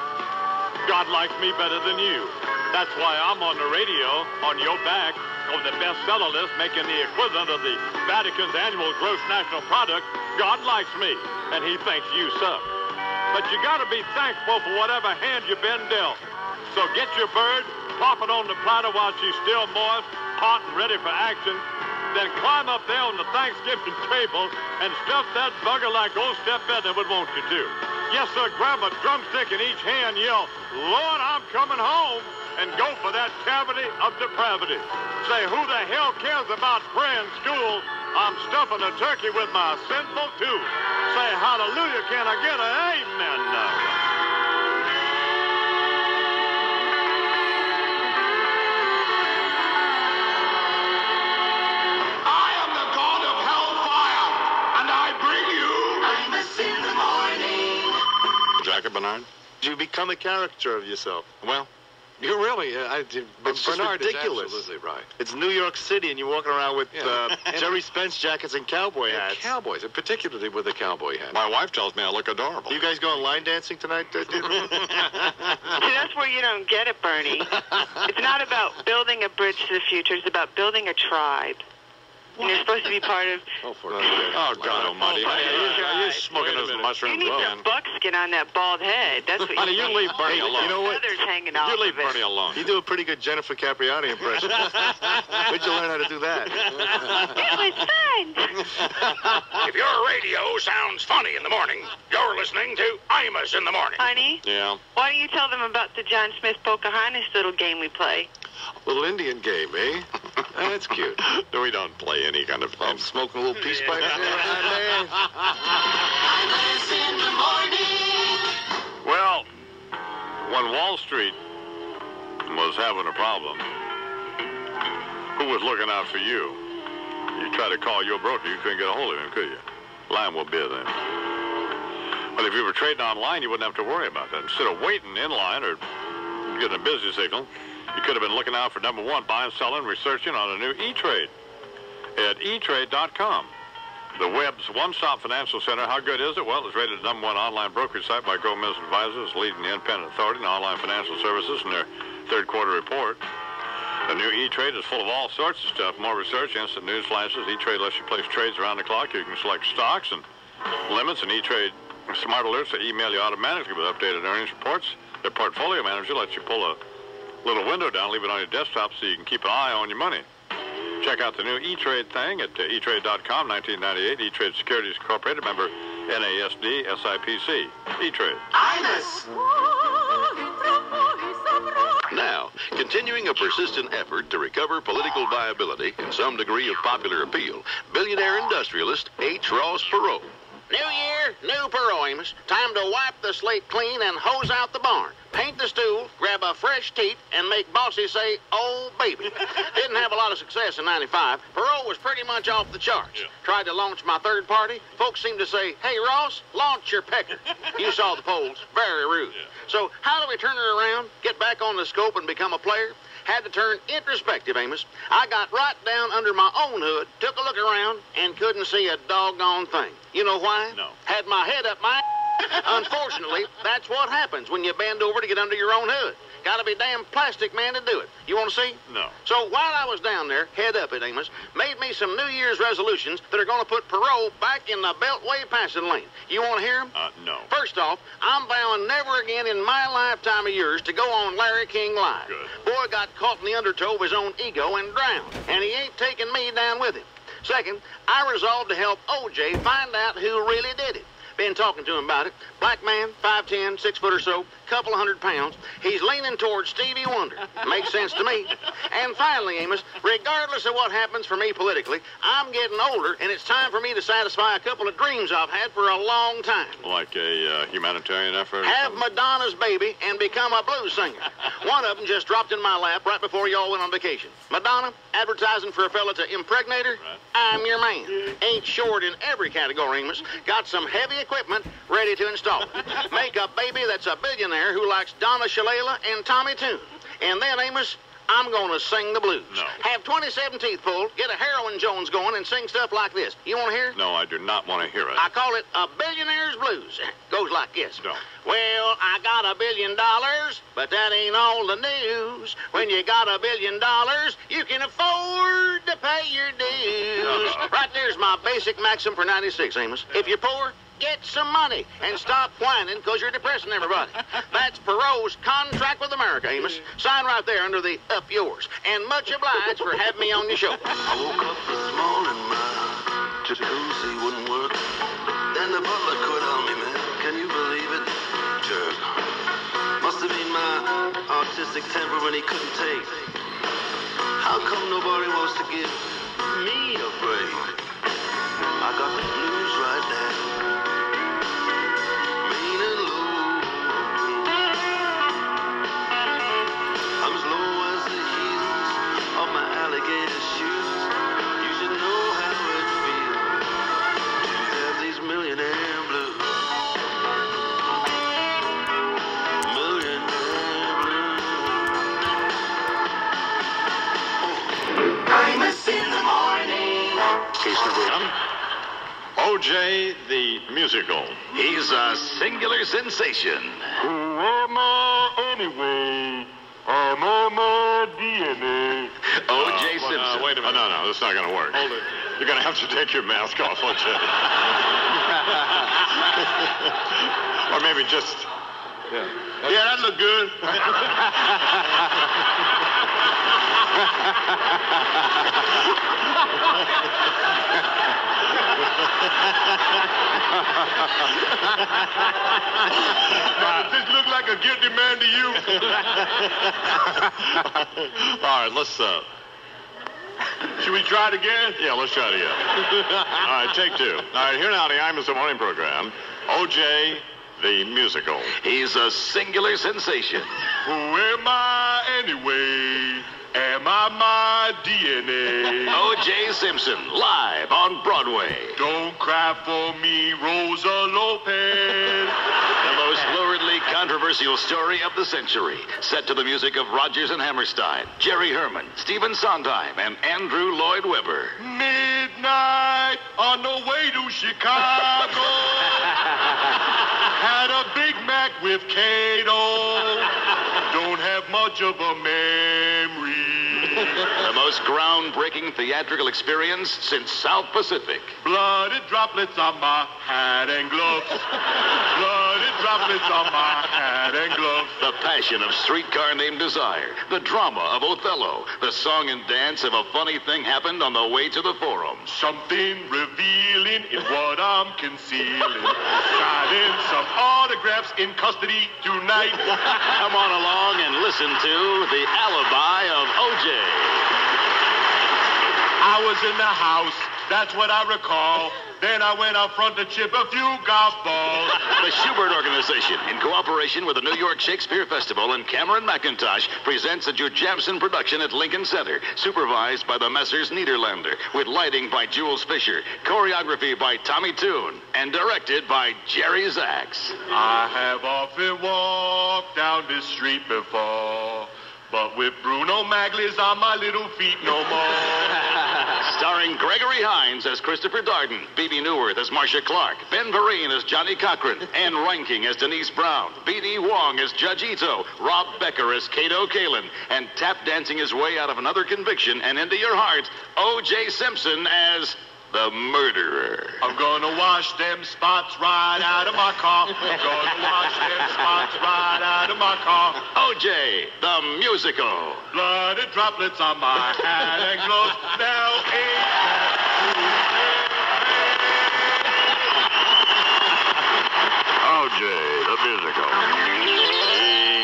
God likes me better than you. That's why I'm on the radio, on your back, on the bestseller list, making the equivalent of the Vatican's annual gross national product. God likes me, and he thinks you suck. But you got to be thankful for whatever hand you've been dealt. So get your bird, pop it on the platter while she's still moist, hot and ready for action. Then climb up there on the Thanksgiving table and stuff that bugger like old Step Edna would want you to. Yes, sir, grab a drumstick in each hand, yell, Lord, I'm coming home, and go for that cavity of depravity. Say, who the hell cares about prayer in school? I'm stuffing a turkey with my sinful tooth. Say, hallelujah, can I get an amen now? Jacket, Bernard? You become a caricature of yourself. Well, you really, it's Bernard ridiculous. Is absolutely right. It's New York City, and you're walking around with Jerry Spence jackets and cowboy hats. Cowboys, and particularly with the cowboy hat. My wife tells me I look adorable. You guys going line dancing tonight, See, that's where you don't get it, Bernie. It's not about building a bridge to the future. It's about building a tribe. And you're supposed to be part of... Oh, God almighty. Are you smoking those mushrooms? You need some buckskin on that bald head. That's what Honey, you leave Bernie alone. You know what? Feathers hanging off You leave of it. Bernie alone. You do a pretty good Jennifer Capriati impression. Where'd you learn how to do that? It was fun. If your radio sounds funny in the morning, you're listening to Imus in the morning. Honey? Yeah? Why don't you tell them about the John Smith Pocahontas little game we play? Little Indian game, eh? That's cute. We don't play any kind of thing. I'm smoking a little peace pipe. Well, when Wall Street was having a problem, who was looking out for you? You tried to call your broker, you couldn't get a hold of him, could you? Line will be then. But if you were trading online, you wouldn't have to worry about that. Instead of waiting in line or getting a busy signal, you could have been looking out for number one, buying, selling, researching on a new E-Trade at eTrade.com. The web's one-stop financial center. How good is it? Well, it's rated the number one online brokerage site by Gomez Advisors, leading the independent authority in online financial services in their third quarter report. The new E-Trade is full of all sorts of stuff. More research, instant news flashes. E-Trade lets you place trades around the clock. You can select stocks and limits, and E-Trade smart alerts that email you automatically with updated earnings reports. Their portfolio manager lets you pull a little window down, leave it on your desktop so you can keep an eye on your money. Check out the new E-Trade thing at eTrade.com, 1998. E-Trade Securities Incorporated, member NASD, SIPC. E-Trade. Now, continuing a persistent effort to recover political viability and some degree of popular appeal, billionaire industrialist H. Ross Perot. New year, new Perot, Amos. Time to wipe the slate clean and hose out the barn. paint the stool, grab a fresh teat, and make Bossy say, "Oh, baby." Didn't have a lot of success in 95. Parole was pretty much off the charts. Yeah. Tried to launch my third party. Folks seemed to say, "Hey, Ross, launch your pecker." You saw the polls. Very rude. Yeah. So how do we turn it around, get back on the scope, and become a player? Had to turn introspective, Amos. I got right down under my own hood, took a look around, and couldn't see a doggone thing. You know why? No. Had my head up my Unfortunately, that's what happens when you bend over to get under your own hood. Gotta be damn plastic, man, to do it. You want to see? No. So while I was down there, head up at Amos, made me some New Year's resolutions that are going to put parole back in the Beltway passing lane. You want to hear them? No. First off, I'm vowing never again in my lifetime of yours to go on Larry King Live. Good. Boy got caught in the undertow of his own ego and drowned, and he ain't taking me down with him. Second, I resolved to help O.J. find out who really did it. Been talking to him about it. Black man, 5'10", 6 foot or so, couple of 100 pounds. He's leaning towards Stevie Wonder. Makes sense to me. And finally, Amos, regardless of what happens for me politically, I'm getting older, and it's time for me to satisfy a couple of dreams I've had for a long time. Like a humanitarian effort? Have Madonna's baby and become a blues singer. One of them just dropped in my lap right before y'all went on vacation. Madonna, advertising for a fella to impregnate her? Right. I'm your man. Ain't short in every category, Amos. Got some heavy equipment ready to install it. Make a baby that's a billionaire who likes Donna Shalala and Tommy Tune. And then, Amos, I'm going to sing the blues. No. Have 27 teeth pulled, get a heroin Jones going, and sing stuff like this. You want to hear it? No, I do not want to hear it. I call it a billionaire's blues. Goes like this. No. Well, I got $1 billion, but that ain't all the news. When you got $1 billion, you can afford to pay your dues. Right there's my basic maxim for 96, Amos. If you're poor, get some money and stop whining because you're depressing everybody. That's Perot's contract with America, Amos. Sign right there under the up yours. And much obliged for having me on your show. I woke up this morning, my jacuzzi wouldn't work. Then the butler quit on me, man. Can you believe it? Jerk. Must have been my artistic temper when he couldn't take. How come nobody wants to give me a break? I got the blues right there. Mean and low. I'm as low as the heels of my alligator shoes. You should know how it feels to have these millionaire blues. Imus in the morning. Case number 1. O.J. the musical. He's a singular sensation. Who am I anyway? I'm on my DNA. O.J. Simpson. Wait a minute. No, that's not going to work. Hold it. You're going to have to take your mask off, O.J. Or maybe just... Yeah, that looked good. Does this look like a guilty man to you? All right, let's... Should we try it again? Yeah, let's try it again. All right, take 2. All right, here now the Imus the Morning program. O.J. the musical. He's a singular sensation. Who am I anyway? Am I my DNA? O.J. Simpson, live on Broadway. Don't cry for me, Rosa Lopez. The most luridly controversial story of the century. Set to the music of Rodgers and Hammerstein, Jerry Herman, Stephen Sondheim, and Andrew Lloyd Webber. Midnight on the way to Chicago. Had a Big Mac with Kato. Don't have much of a memory. The most groundbreaking theatrical experience since South Pacific. Blooded droplets on my hat and gloves. Blooded droplets on my hat and gloves. The passion of Streetcar Named Desire. The drama of Othello. The song and dance of A Funny Thing Happened on the Way to the Forum. Something revealing in what I'm concealing. Signing some autographs in custody tonight. Come on along and listen to The Alibi of O.J. I was in the house, that's what I recall. Then I went out front to chip a few golf balls. The Schubert Organization, in cooperation with the New York Shakespeare Festival and Cameron McIntosh, presents a Jude Jabson production at Lincoln Center, supervised by the Messrs. Niederlander, with lighting by Jules Fisher, choreography by Tommy Toon, and directed by Jerry Zaks. I have often walked down this street before, but with Bruno Magli's on my little feet no more. Starring Gregory Hines as Christopher Darden, Bebe Neuwirth as Marcia Clark, Ben Vereen as Johnny Cochran, Ann Reinking as Denise Brown, B.D. Wong as Judge Ito, Rob Becker as Cato Kalin, and tap dancing his way out of another conviction and into your heart, O.J. Simpson as the murderer. I'm gonna wash them spots right out of my car. I'm gonna wash them spots right out of my car. O.J., the musical. Blooded droplets on my hat and gloves. Now ain't O.J., the musical.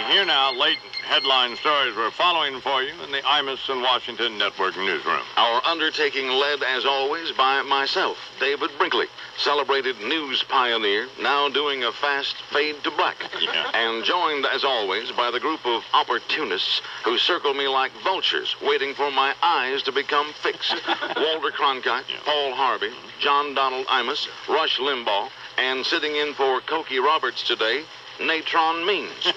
Here now, late headline stories we're following for you in the Imus and Washington Network newsroom. Our undertaking led, as always, by myself, David Brinkley, celebrated news pioneer, now doing a fast fade to black. Yeah. And joined, as always, by the group of opportunists who circle me like vultures, waiting for my eyes to become fixed. Walter Cronkite, Paul Harvey, John Donald Imus, Rush Limbaugh, and sitting in for Cokie Roberts today, Natron Means.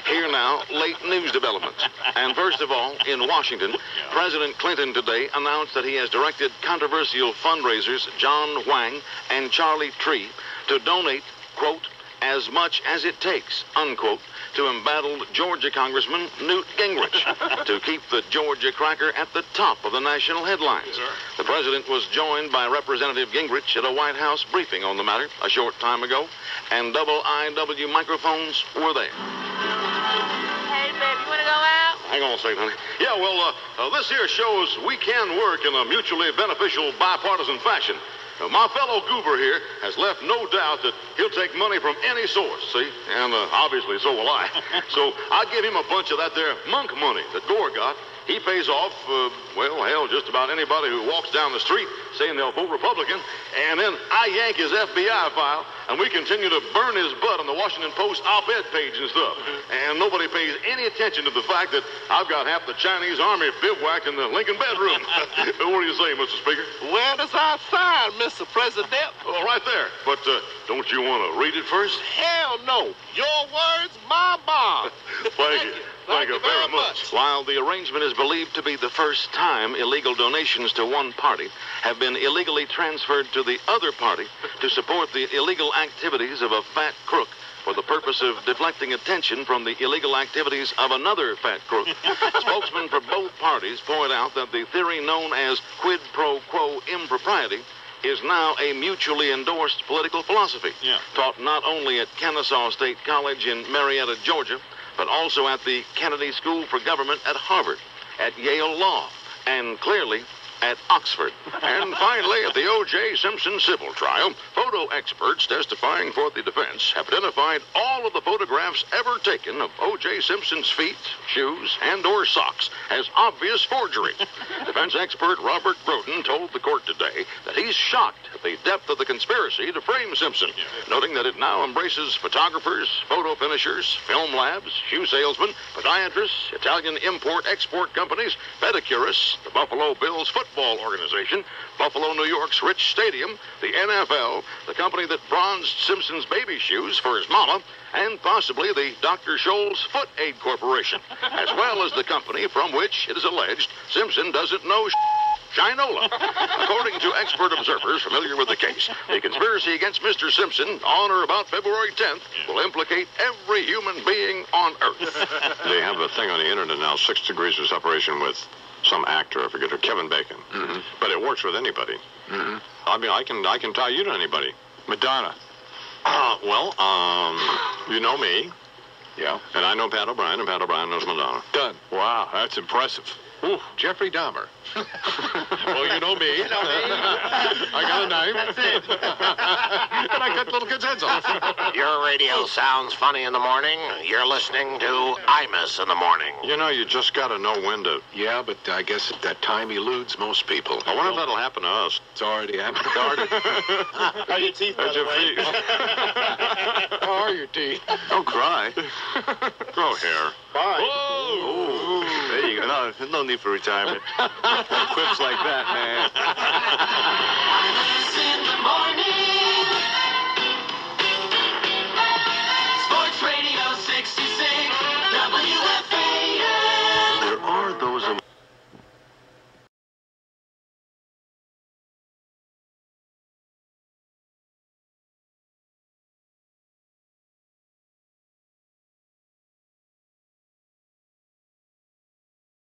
Here now, late news developments. And first of all, in Washington, President Clinton today announced that he has directed controversial fundraisers John Wang and Charlie Tree to donate, quote, as much as it takes, unquote, to embattled Georgia Congressman Newt Gingrich to keep the Georgia cracker at the top of the national headlines. The president was joined by Representative Gingrich at a White House briefing on the matter a short time ago, and double IW microphones were there. Hey, baby, you want to go out? Hang on a second, honey. Yeah, well, this here shows we can work in a mutually beneficial bipartisan fashion. My fellow goober here has left no doubt that he'll take money from any source, see? And obviously so will I. So I give him a bunch of that there monk money that Gore got. He pays off, well, hell, just about anybody who walks down the street saying they'll vote Republican. And then I yank his FBI file, and we continue to burn his butt on the Washington Post op-ed page and stuff. And nobody pays any attention to the fact that I've got half the Chinese army bivouac in the Lincoln bedroom. What do you say, Mr. Speaker? Where does our sign, Mr. President? Oh, right there. But don't you want to read it first? Hell no. Your words, my bond. Thank you. Thank you very much. While the arrangement is believed to be the first time illegal donations to one party have been illegally transferred to the other party to support the illegal activities of a fat crook for the purpose of deflecting attention from the illegal activities of another fat crook, spokesmen for both parties point out that the theory known as quid pro quo impropriety is now a mutually endorsed political philosophy, taught not only at Kennesaw State College in Marietta, Georgia, but also at the Kennedy School for Government at Harvard, at Yale Law, and clearly at Oxford. And finally, at the O.J. Simpson civil trial, photo experts testifying for the defense have identified all of the photographs ever taken of O.J. Simpson's feet, shoes, and/or socks as obvious forgery. Defense expert Robert Broden told the court today that he's shocked at the depth of the conspiracy to frame Simpson, noting that it now embraces photographers, photo finishers, film labs, shoe salesmen, podiatrists, Italian import-export companies, pedicurists, the Buffalo Bills football organization, Buffalo, New York's Rich Stadium, the NFL, the company that bronzed Simpson's baby shoes for his mama, and possibly the Dr. Scholl's Foot Aid Corporation, as well as the company from which it is alleged Simpson doesn't know Shinola. According to expert observers familiar with the case, the conspiracy against Mr. Simpson on or about February 10th will implicate every human being on Earth. They have a thing on the internet now, 6 degrees of separation with some actor, I forget who, Kevin Bacon. But it works with anybody. I mean, I can tie you to anybody. Madonna. Well, you know me. Yeah. And I know Pat O'Brien, and Pat O'Brien knows Madonna. Done. Wow, that's impressive. Ooh. Jeffrey Dahmer. Well, you know me. You know me. I got a knife. That's it. And I cut little kids' heads off. Your radio sounds funny in the morning. You're listening to Imus in the morning. You know, you just got to know when to... Yeah, but I guess at that time eludes most people. I wonder if that'll happen to us. It's already happened. How are your teeth, by the way? How are your teeth? Don't cry. Grow hair. Bye. Whoa! There you go. No need for retirement. Quips like that, man.